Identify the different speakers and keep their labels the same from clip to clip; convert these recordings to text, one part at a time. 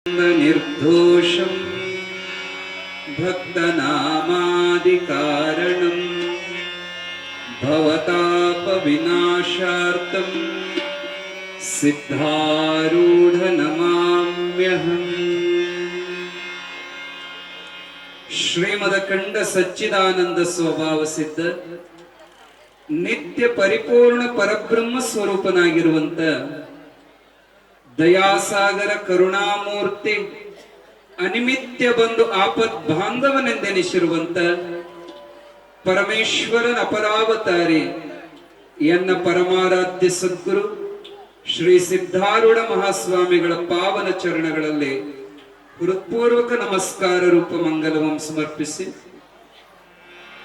Speaker 1: निर्दोषं भक्तनामादिकारणं भवतापविनाशार्थं सिद्धारूढनमाम्यहम्। ಶ್ರೀಮದಖಂಡ ಸಚ್ಚಿದಾನಂದ ಸ್ವಭಾವ ಸಿದ್ಧ ನಿತ್ಯ ಪರಿಪೂರ್ಣ ಪರಬ್ರಹ್ಮ ಸ್ವರೂಪನಾಗಿರುವಂತ ದಯಾಸಾಗರ ಕರುಣಾಮೂರ್ತಿ ಅನಿಮಿತ್ಯ ಬಂದು ಆಪತ್ ಬಾಂಧವನೆಂದೆನಿಸಿರುವಂತ ಪರಮೇಶ್ವರನ ಅಪರಾವತಾರಿ ಎನ್ನ ಪರಮಾರಾಧ್ಯ ಸದ್ಗುರು ಶ್ರೀ ಸಿದ್ಧಾರೂಢ ಮಹಾಸ್ವಾಮಿಗಳ ಪಾವನ ಚರಣಗಳಲ್ಲಿ ಹೃತ್ಪೂರ್ವಕ ನಮಸ್ಕಾರ ರೂಪ ಮಂಗಲವಂ ಸಮರ್ಪಿಸಿ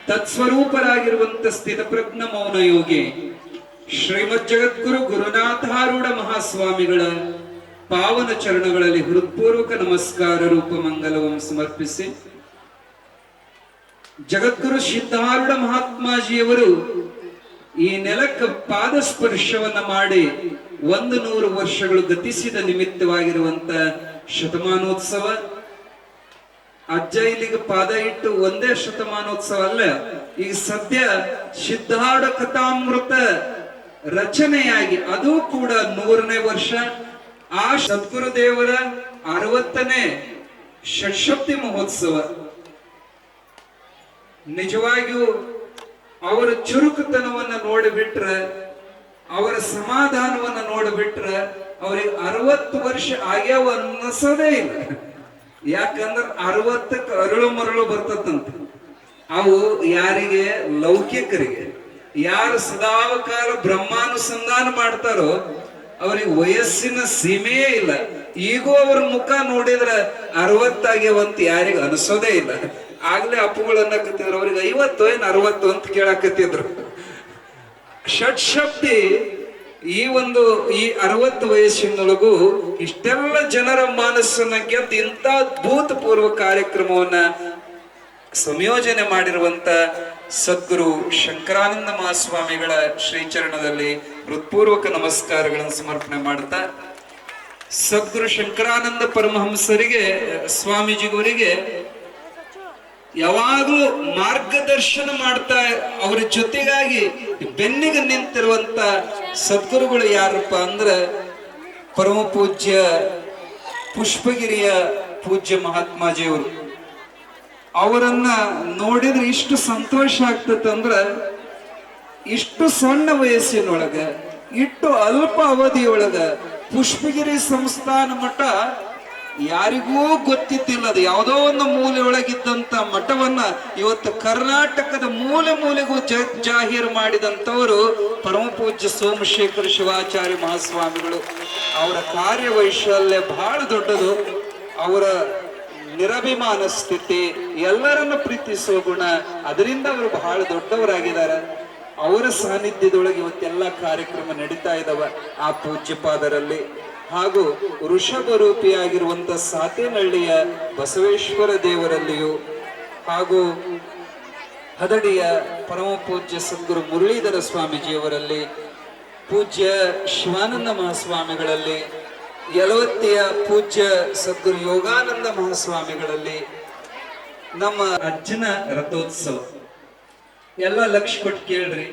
Speaker 1: ತತ್ಸ್ವರೂಪರಾಗಿರುವಂತ ಸ್ಥಿತಪ್ರಜ್ಞ ಮೌನ ಯೋಗಿ ಶ್ರೀಮದ್ ಜಗದ್ಗುರು ಗುರುನಾಥಾರೂಢ ಮಹಾಸ್ವಾಮಿಗಳ ಪಾವನ ಚರಣಗಳಲ್ಲಿ ಹೃತ್ಪೂರ್ವಕ ನಮಸ್ಕಾರ ರೂಪ ಮಂಗಲವಂ ಸಮರ್ಪಿಸಿ ಜಗದ್ಗುರು ಸಿದ್ಧಾರೂಢ ಮಹಾತ್ಮಾಜಿಯವರು ಈ ನೆಲಕ್ಕೆ ಪಾದಸ್ಪರ್ಶವನ್ನ ಮಾಡಿ 100 ವರ್ಷಗಳು ಗತಿಸಿದ ನಿಮಿತ್ತವಾಗಿರುವಂತ ಶತಮಾನೋತ್ಸವ. ಅಜ್ಜ ಇಲ್ಲಿಗೆ ಪಾದ ಇಟ್ಟು ಒಂದೇ ಶತಮಾನೋತ್ಸವ ಅಲ್ಲ, ಈಗ ಸದ್ಯ ಸಿದ್ಧಾರೂಢ ಕಥಾಮೃತ ರಚನೆಯಾಗಿ ಅದು ಕೂಡ 100ನೇ ವರ್ಷ. ಆ ಸದ್ಗುರುದೇವರ 60ನೇ ಷಟ್ಶಬ್ದಿ ಮಹೋತ್ಸವ. ನಿಜವಾಗಿಯೂ ಅವರ ಚುರುಕುತನವನ್ನ ನೋಡಿಬಿಟ್ರೆ, ಅವರ ಸಮಾಧಾನವನ್ನ ನೋಡಿಬಿಟ್ರೆ ಅವ್ರಿಗೆ 60 ವರ್ಷ ಆಗ್ಯಾವ ಅನ್ನಿಸೋದೇ ಇಲ್ಲ. ಯಾಕಂದ್ರೆ 60ಕ್ಕೆ ಅರಳು ಮರಳು ಬರ್ತದಂತ. ಅವು ಯಾರಿಗೆ? ಲೌಕಿಕರಿಗೆ. ಯಾರು ಸದಾವಕಾಲ ಬ್ರಹ್ಮಾನುಸಂಧಾನ ಮಾಡ್ತಾರೋ ಅವ್ರಿಗೆ ವಯಸ್ಸಿನ ಸೀಮೆಯೇ ಇಲ್ಲ. ಈಗೂ ಅವ್ರ ಮುಖ ನೋಡಿದ್ರೆ 60 ಆಗ್ಯಾವಂತ ಯಾರಿಗ ಅನಿಸೋದೇ ಇಲ್ಲ. ಆಗ್ಲೇ ಅಪ್ಪುಗಳನ್ನ ಕತ್ತಿದ್ರು, ಅವ್ರಿಗೆ 50 ಏನ್ 60 ಅಂತ ಕೇಳಕತ್ತಿದ್ರು. ಷಟ್ಶಬ್ದಿ ಈ 60 ವಯಸ್ಸಿನೊಳಗೂ ಇಷ್ಟೆಲ್ಲ ಜನರ ಮನಸ್ಸನ್ನ ಗೆದ್ದು ಇಂಥ ಅದ್ಭುತಪೂರ್ವ ಕಾರ್ಯಕ್ರಮವನ್ನ ಸಂಯೋಜನೆ ಮಾಡಿರುವಂತ ಸದ್ಗುರು ಶಂಕರಾನಂದ ಮಹಾಸ್ವಾಮಿಗಳ ಶ್ರೀಚರಣದಲ್ಲಿ ಹೃತ್ಪೂರ್ವಕ ನಮಸ್ಕಾರಗಳನ್ನು ಸಮರ್ಪಣೆ ಮಾಡ್ತಾ, ಸದ್ಗುರು ಶಂಕರಾನಂದ ಪರಮಹಂಸರಿಗೆ ಸ್ವಾಮೀಜಿಯವರಿಗೆ ಯಾವಾಗಲೂ ಮಾರ್ಗದರ್ಶನ ಮಾಡ್ತಾ ಅವರ ಜೊತೆಗಾಗಿ ಬೆನ್ನಿಗೆ ನಿಂತಿರುವಂತ ಸದ್ಗುರುಗಳು ಯಾರಪ್ಪ ಅಂದ್ರೆ ಪರಮ ಪೂಜ್ಯ ಪುಷ್ಪಗಿರಿಯ ಪೂಜ್ಯ ಮಹಾತ್ಮಾಜಿಯವರು. ಅವರನ್ನ ನೋಡಿದ್ರೆ ಇಷ್ಟು ಸಂತೋಷ ಆಗ್ತದಂದ್ರ, ಇಷ್ಟು ಸಣ್ಣ ವಯಸ್ಸಿನೊಳಗ ಇಷ್ಟು ಅಲ್ಪ ಅವಧಿಯೊಳಗ ಪುಷ್ಪಗಿರಿ ಸಂಸ್ಥಾನ ಮಠ ಯಾರಿಗೂ ಗೊತ್ತಿದ್ದಿಲ್ಲ. ಅದು ಯಾವುದೋ ಒಂದು ಮೂಲೆ ಒಳಗಿದ್ದಂತ ಮಠವನ್ನ ಇವತ್ತು ಕರ್ನಾಟಕದ ಮೂಲೆ ಮೂಲೆಗೂ ಜಾಹೀರು ಮಾಡಿದಂಥವರು ಪರಮ ಪೂಜ್ಯ ಸೋಮಶೇಖರ ಶಿವಾಚಾರ್ಯ ಮಹಾಸ್ವಾಮಿಗಳು. ಅವರ ಕಾರ್ಯವೈಶಲ್ಯ ಬಹಳ ದೊಡ್ಡದು. ಅವರ ನಿರಭಿಮಾನ ಸ್ಥಿತಿ, ಎಲ್ಲರನ್ನು ಪ್ರೀತಿಸುವ ಗುಣ, ಅದರಿಂದ ಅವರು ಬಹಳ ದೊಡ್ಡವರಾಗಿದ್ದಾರೆ. ಅವರ ಸಾನ್ನಿಧ್ಯದೊಳಗೆ ಇವತ್ತೆಲ್ಲ ಕಾರ್ಯಕ್ರಮ ನಡೀತಾ ಇದ್ದಾವ ಆ ಪೂಜ್ಯಪಾದರಲ್ಲಿ. ಹಾಗೂ ಋಷಭ ರೂಪಿಯಾಗಿರುವಂತ ಸಾತೇನಹಳ್ಳಿಯ ಬಸವೇಶ್ವರ ದೇವರಲ್ಲಿಯೂ, ಹಾಗೂ ಹದಡಿಯ ಪರಮ ಪೂಜ್ಯ ಸದ್ಗುರು ಮುರಳೀಧರ ಸ್ವಾಮೀಜಿಯವರಲ್ಲಿ, ಪೂಜ್ಯ ಶಿವಾನಂದ ಮಹಾಸ್ವಾಮಿಗಳಲ್ಲಿ, ಯಲವತ್ತಿಯ ಪೂಜ್ಯ ಸದ್ಗುರು ಯೋಗಾನಂದ ಮಹಾಸ್ವಾಮಿಗಳಲ್ಲಿ, ನಮ್ಮ ಅಜ್ಜನ ರಥೋತ್ಸವ ಎಲ್ಲ ಲಕ್ಷ ಕೊಟ್ಟು ಕೇಳ್ರಿ.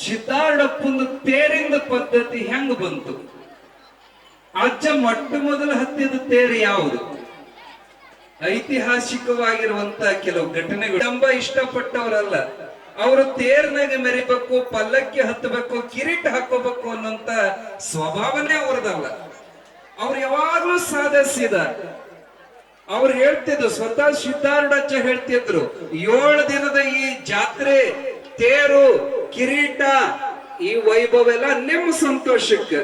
Speaker 1: ಸಿದ್ಧಾರೂಢಪ್ಪಂದು ತೇರಿಂದ ಪದ್ಧತಿ ಹೆಂಗ್ ಬಂತು? ಅಜ್ಜ ಮೊಟ್ಟ ಮೊದಲು ಹತ್ತಿದ ತೇರು ಯಾವುದು? ಐತಿಹಾಸಿಕವಾಗಿರುವಂತ ಕೆಲವು ಘಟನೆಗಳು. ತುಂಬ ಇಷ್ಟಪಟ್ಟವರಲ್ಲ, ಅವರು ತೇರ್ನಾಗ ಮೆರಿಬೇಕು, ಪಲ್ಲಕ್ಕಿ ಹತ್ತಬೇಕು, ಕಿರೀಟ ಹಾಕೋಬೇಕು ಅನ್ನೋಂತ ಸ್ವಭಾವನೆ ಅವರದಲ್ಲ. ಅವ್ರು ಯಾವಾಗ್ಲೂ ಸಾಧಿಸಿದ. ಅವ್ರು ಹೇಳ್ತಿದ್ರು, ಸ್ವತಃ ಸಿದ್ಧಾರೂಢಜ್ಜ ಹೇಳ್ತಿದ್ರು, 7 ದಿನದ ಈ ಜಾತ್ರೆ, ತೇರು, ಕಿರೀಟ, ಈ ವೈಭವ ಎಲ್ಲ ನಿಮ್ಮ ಸಂತೋಷಕ್ಕೆ,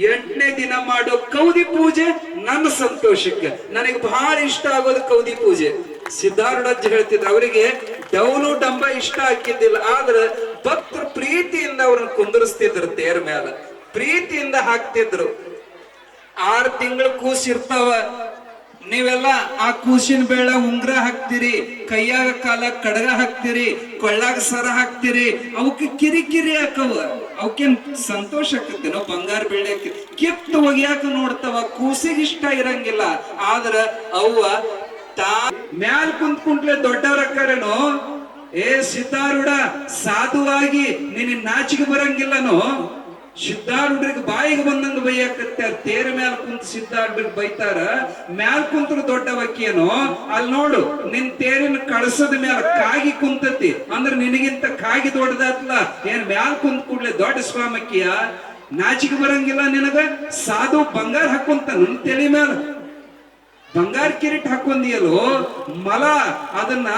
Speaker 1: 8ನೇ ದಿನ ಮಾಡೋ ಕೌದಿ ಪೂಜೆ ನನ್ನ ಸಂತೋಷಕ್ಕೆ. ನನಗೆ ಬಹಳ ಇಷ್ಟ ಆಗೋದು ಕೌದಿ ಪೂಜೆ. ಸಿದ್ಧಾರೂಢಜ್ಜ ಹೇಳ್ತಿದ್ರು, ಅವರಿಗೆ ಡೌಲು ಡಂಬ ಇಷ್ಟ ಹಾಕಿದ್ದಿಲ್ಲ, ಆದ್ರೆ ಭಕ್ತರು ಪ್ರೀತಿಯಿಂದ ಅವ್ರನ್ನ ಕುಂದರ್ಸ್ತಿದ್ರು, ತೇರ ಮೇಲೆ ಪ್ರೀತಿಯಿಂದ ಹಾಕ್ತಿದ್ರು. 6 ತಿಂಗಳು ಕೂಸಿರ್ತಾವ, ನೀವೆಲ್ಲ ಆ ಕೂಸಿನ ಬೇಳ ಉಂಗ್ರ ಹಾಕ್ತಿರಿ, ಕೈಯಾಗ ಕಾಲ ಕಡಗ ಹಾಕ್ತಿರಿ, ಕೊಳ್ಳಾಗ ಸರ ಹಾಕ್ತಿರಿ, ಅವಕ್ಕೆ ಕಿರಿ ಕಿರಿ ಹಾಕವ, ಅವಕ್ಕೇನ್ ಸಂತೋಷ ಆಕತಿ ನಾವು ಬಂಗಾರ ಬೇಳೆ ಕಿತ್ತು ಒಗ್ಯಾಕ ನೋಡ್ತಾವ, ಕೂಸಿಗೆ ಇಷ್ಟ ಇರಂಗಿಲ್ಲ. ಆದ್ರ ಅವ್ವ ಮ್ಯಾಲ್ ಕುಂತ್ಕುಂಟ್ಲೆ ದೊಡ್ಡವರಕ್ಕರೇನು, ಏ ಸಿದ್ಧಾರೂಢ ಸಾಧುವಾಗಿ ನಿನ್ನ ನಾಚಿಗೆ ಬರಂಗಿಲ್ಲನೋ, ಸಿದ್ಧಾರೂಢರಿಗೆ ಬಾಯಿಗೆ ಬಂದಂಗ ಬೈಯಾಕತ್ತ, ತೇರ ಮ್ಯಾಲ ಕುಂತ ಸಿದ್ಧಾರೂಢರಿಗೆ ಬೈತಾರ, ಮ್ಯಾಲ್ ಕುಂತರು ದೊಡ್ಡವಕ್ಕೇನೋ, ಅಲ್ಲಿ ನೋಡು ನಿನ್ ತೇರಿನ ಕಳಸದ ಮ್ಯಾಲ ಕಾಗಿ ಕುಂತತಿ ಅಂದ್ರ ನಿನಗಿಂತ ಕಾಗಿ ದೊಡ್ಡದಾತ್ಲ, ಏನ್ ಮ್ಯಾಲ ಕುಂತ ಕೂಡ್ಲೆ ದೊಡ್ಡ ಸ್ವಾಮಕ್ಕಿಯ, ನಾಚಿಗೆ ಬರಂಗಿಲ್ಲ ನಿನಗ? ಸಾಧು ಬಂಗಾರ ಹಾಕೊಂತ ನನ್ ತಲೆ ಮ್ಯಾಲ ಬಂಗಾರ ಕಿರೀಟ್ ಹಾಕೊಂದಿಯಲ್ಲೋ, ಮಲ ಅದನ್ನ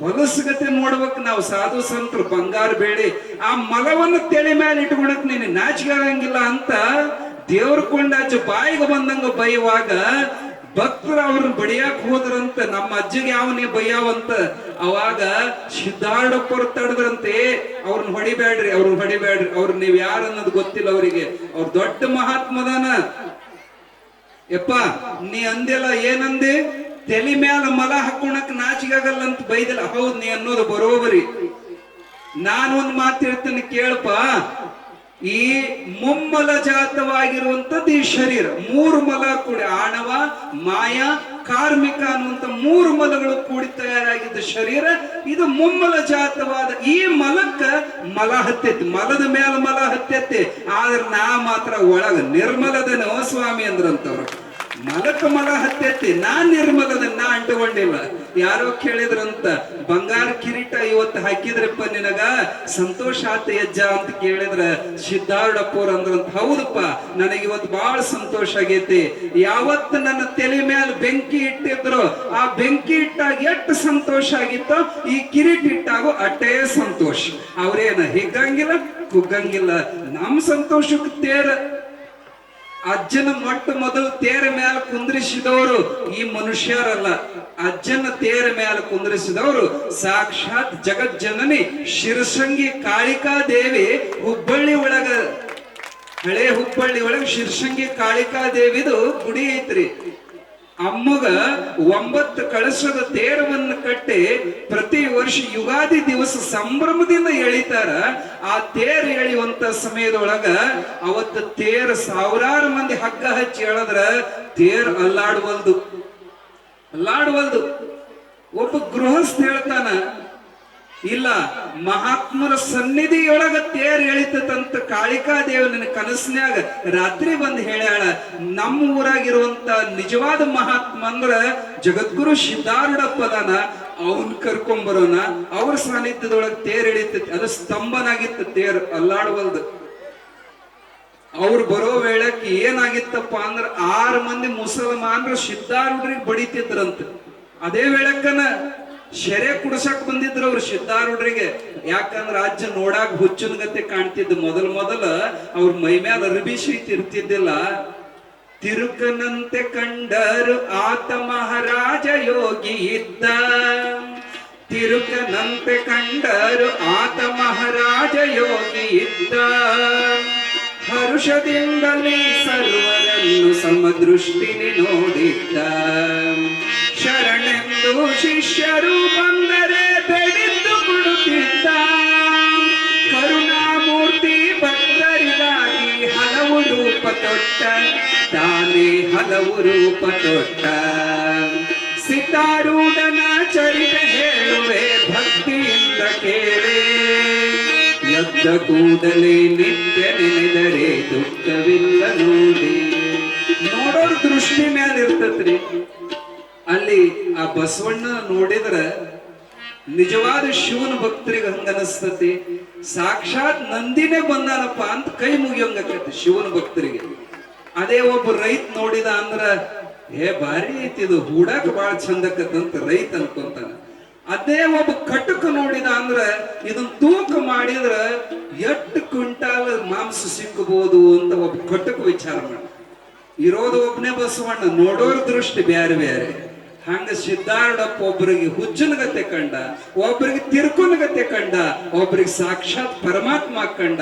Speaker 1: ಹೊಲಸಗತೆ ನೋಡ್ಬೇಕು ನಾವು ಸಾಧು ಸಂತರು, ಬಂಗಾರ ಬೇಡಿ ಆ ಮಲವನ್ನು ತಲೆ ಮೇಲೆ ಇಟ್ಕೊಳಕ್ ನೀನು ನಾಚಿಕೆ ಆಗಂಗಿಲ್ಲ ಅಂತ ದೇವ್ರ ಕೊಂಡಾಚೆ ಬಾಯಿಗೆ ಬಂದಂಗ ಬೈಯುವಾಗ ಭಕ್ತರು ಅವ್ರನ್ನ ಬಡಿಯಾಕ ಹೋದ್ರಂತ, ನಮ್ಮ ಅಜ್ಜಿಗೆ ಯಾವನೇ ಬೈಯಾವಂತ. ಅವಾಗ ಸಿದ್ಧಾರೂಢಪ್ಪರು ತಡದ್ರಂತೆ, ಅವ್ರನ್ನ ಹೊಡಿಬೇಡ್ರಿ, ಅವ್ರ ನೀವ್ ಯಾರು ಅನ್ನೋದು ಗೊತ್ತಿಲ್ಲ ಅವರಿಗೆ, ಅವ್ರ ದೊಡ್ಡ ಮಹಾತ್ಮದಾನ. ಯಪ್ಪ ನೀ ಅಂದಿಲ್ಲ, ಏನಂದೆ? ತಲೆ ಮ್ಯಾಲ ಮಲ ಹಾಕೋಣಕ್ ನಾಚಿಗಾಗಲ್ಲ ಅಂತ ಬೈದಿಲ್ಲ. ಹೌದ್ ನೀ ಅನ್ನೋದು ಬರೋಬರಿ. ನಾನು ಒಂದ್ ಮಾತು ಹೇಳ್ತೇನೆ ಕೇಳಪ್ಪ, ಈ ಮುಮ್ಮಲ ಜಾತವಾಗಿರುವಂತದ್ದು ಈ ಶರೀರ, ಮೂರು ಮಲ ಕೂಡಿ ಆಣವ, ಮಾಯ, ಕಾರ್ಮಿಕ ಅನ್ನುವಂತ ಮೂರು ಮಲಗಳು ಕೂಡಿ ತಯಾರಾಗಿದ್ದ ಶರೀರ ಇದು. ಮುಮ್ಮಲ ಜಾತವಾದ ಈ ಮಲಕ್ಕ ಮಲ ಹತ್ತೈತಿ, ಮಲದ ಮೇಲೆ ಮಲ ಹತ್ತೈತಿ, ಆದ್ರೆ ನಾ ಮಾತ್ರ ಒಳಗ ನಿರ್ಮಲದನೋ ಸ್ವಾಮಿ ಅಂದ್ರಂತವ್ರು. ಮಲಕ ಮಲ ಹತ್ತೈತಿ, ನಾನ್ ನಿರ್ಮಲದ, ನಾ ಅಂಟುಕೊಂಡಿಲ್ಲ. ಯಾರೋ ಕೇಳಿದ್ರಂತ, ಬಂಗಾರ ಕಿರೀಟ ಇವತ್ತು ಹಾಕಿದ್ರಪ್ಪ ನಿನಗ ಸಂತೋಷ ಆತ ಯಜ್ಜ ಅಂತ ಕೇಳಿದ್ರ, ಸಿದ್ಧಾರೂಢಪ್ಪವ್ರ ಅಂದ್ರಂತ, ಹೌದಪ್ಪ ನನಗೆ ಇವತ್ತು ಬಹಳ ಸಂತೋಷ ಆಗೈತಿ. ಯಾವತ್ತು ನನ್ನ ತಲೆ ಮೇಲೆ ಬೆಂಕಿ ಇಟ್ಟಿದ್ರು ಆ ಬೆಂಕಿ ಇಟ್ಟಾಗ ಎಷ್ಟು ಸಂತೋಷ ಆಗಿತ್ತೋ ಈ ಕಿರೀಟ ಇಟ್ಟಾಗೋ ಅಷ್ಟೇ ಸಂತೋಷ. ಅವ್ರೇನ ಹಿಗ್ಗಂಗಿಲ್ಲ ಕುಗ್ಗಂಗಿಲ್ಲ. ನಮ್ ಸಂತೋಷಕ್ಕೆ ತೇರ ಅಜ್ಜನ ಮೊಟ್ಟ ಮೊದಲು ತೇರ ಮೇಲೆ ಕುಂದ್ರಿಸಿದವರು ಈ ಮನುಷ್ಯರಲ್ಲ, ಅಜ್ಜನ ತೇರ ಮೇಲೆ ಕುಂದ್ರಿಸಿದವರು ಸಾಕ್ಷಾತ್ ಜಗಜ್ಜನನಿ ಶಿರಸಂಗಿ ಕಾಳಿಕಾ ದೇವಿ. ಹುಬ್ಬಳ್ಳಿ ಒಳಗ, ಹಳೆ ಹುಬ್ಬಳ್ಳಿ ಒಳಗ ಶಿರಸಂಗಿ ಕಾಳಿಕಾ ದೇವಿದು ಗುಡಿ ಐತ್ರಿ. ಅಮ್ಮಗ 9 ಕಳಶದ ತೇರವನ್ನು ಕಟ್ಟಿ ಪ್ರತಿ ವರ್ಷ ಯುಗಾದಿ ದಿವಸ ಸಂಭ್ರಮದಿಂದ ಎಳಿತಾರ. ಆ ತೇರು ಎಳೆಯುವಂತ ಸಮಯದೊಳಗ ಅವತ್ತು ತೇರು ಸಾವಿರಾರು ಮಂದಿ ಹಗ್ಗ ಹಚ್ಚಿ ಎಳದ್ರ ತೇರು ಅಲ್ಲಾಡುವಲ್ದು. ಒಬ್ಬ ಗೃಹಸ್ಥ ಹೇಳ್ತಾನ, ಇಲ್ಲ ಮಹಾತ್ಮರ ಸನ್ನಿಧಿಯೊಳಗ ತೇರ್ ಎಳಿತಂತ ಕಾಳಿಕಾ ದೇವಿ ನನ್ನ ಕನಸಿನ್ಯಾಗ ರಾತ್ರಿ ಬಂದು ಹೇಳ್ಯಾಳ. ನಮ್ಮ ಊರಾಗಿರುವಂತ ನಿಜವಾದ ಮಹಾತ್ಮ ಅಂದ್ರ ಜಗದ್ಗುರು ಸಿದ್ಧಾರೂಢಪ್ಪದಾನ, ಅವನ್ ಕರ್ಕೊಂಬರೋಣ, ಅವ್ರ ಸಾನ್ನಿಧ್ಯದೊಳಗ ತೇರ್ ಎಳಿತೈತಿ. ಅದು ಸ್ತಂಭನಾಗಿತ್ತು, ತೇರ್ ಅಲ್ಲಾಡುವಲ್ದು. ಅವ್ರು ಬರೋ ವೇಳಕ್ಕೆ ಏನಾಗಿತ್ತಪ್ಪ ಅಂದ್ರ 6 ಮಂದಿ ಮುಸಲ್ಮಾನರು ಸಿದ್ಧಾರೂಢರಿಗೆ ಬಡಿತಿದ್ರಂತ. ಅದೇ ವೇಳಕ್ಕನ ಶೆರೆ ಕುಡ್ಸಕ್ ಬಂದಿದ್ರು ಅವ್ರು ಸಿದ್ಧಾರೂಢರಿಗೆ. ಯಾಕಂದ್ರ ಅಜ್ಜ ನೋಡಾಕ ಹುಚ್ಚನ ಗತೆ ಕಾಣ್ತಿದ್ದ. ಮೊದಲ ಅವ್ರ ಮೈ ಮ್ಯಾಲ ಅರಬಿ ಶೀತ ಇರ್ತಿದ್ದಿಲ್ಲ. ತಿರುಕನಂತೆ ಕಂಡರು ಆತ ಮಹಾರಾಜ ಯೋಗಿ ಇದ್ದ, ತಿರುಕನಂತೆ ಕಂಡರು ಆತ ಮಹಾರಾಜ ಯೋಗಿ ಇದ್ದ, ಹರುಷದಿಂದಲೇ ಸರ್ವರನ್ನು ಸಮದೃಷ್ಟಿನಿ ನೋಡಿದ್ದ, ಶರಣೆಂದು ಶಿಷ್ಯರು ಬಂದರೆ ಬೆಳೆದು ಕೊಡುತ್ತಿದ್ದ, ಕರುಣಾಮೂರ್ತಿ ಭಕ್ತರಿಗಾಗಿ ಹಲವು ರೂಪ ತೊಟ್ಟ, ತಾನೇ ಹಲವು ರೂಪ ತೊಟ್ಟ. ಸಿದ್ಧಾರೂಢನ ಚರಿತೆ ಹೇಳುವೆ ಭಕ್ತಿಯಿಂದ ಕೇಳೆ, ಎದ್ದ ಕೂಡಲೇ ನಿತ್ಯ ನೆನೆದರೆ ದುಃಖವಿಲ್ಲ ನೋಡಿ. ನೋಡೋರ್ ದೃಷ್ಟಿ ಮ್ಯಾಲ ಇರ್ತತ್ರಿ. ಅಲ್ಲಿ ಆ ಬಸವಣ್ಣ ನೋಡಿದ್ರ ನಿಜವಾದ ಶಿವನ ಭಕ್ತರಿಗೆ ಹಂಗನಸ್ತತಿ. ಸಾಕ್ಷಾತ್ ನಂದಿನೇ ಬಂದಾನಪ್ಪ ಅಂತ ಕೈ ಮುಗಿಯಂಗತಿ ಶಿವನ ಭಕ್ತರಿಗೆ. ಅದೇ ಒಬ್ಬ ರೈತ ನೋಡಿದ ಅಂದ್ರ ಭಾರಿ ಐತಿ ಇದು, ಹೂಡಾಕ ಬಾಳ ಚಂದಕತ್ತಂತ ರೈತ ಅನ್ಕೊಂತಾನ. ಅದೇ ಒಬ್ಬ ಕಟಕ ನೋಡಿದ ಅಂದ್ರ ಇದನ್ನ ತೂಕ ಮಾಡಿದ್ರ 8 ಕ್ವಿಂಟಾಲ್ ಮಾಂಸ ಸಿಕ್ಕಬಹುದು ಅಂತ ಒಬ್ಬ ಕಟಕ ವಿಚಾರ ಮಾಡ. ಇರೋದು ಒಬ್ಬನೇ ಬಸವಣ್ಣ, ನೋಡೋರ್ ದೃಷ್ಟಿ ಬ್ಯಾರೆ ಬ್ಯಾರೆ. ಹಂಗ ಸಿದ್ಧಾರೂಢಪ್ಪ ಒಬ್ಬರಿಗೆ ಹುಚ್ಚನಗತೆ ಕಂಡ, ಒಬ್ಬರಿಗೆ ತಿರ್ಕೊನಗತೆ ಕಂಡ, ಒಬ್ಬರಿಗೆ ಸಾಕ್ಷಾತ್ ಪರಮಾತ್ಮ ಕಂಡ.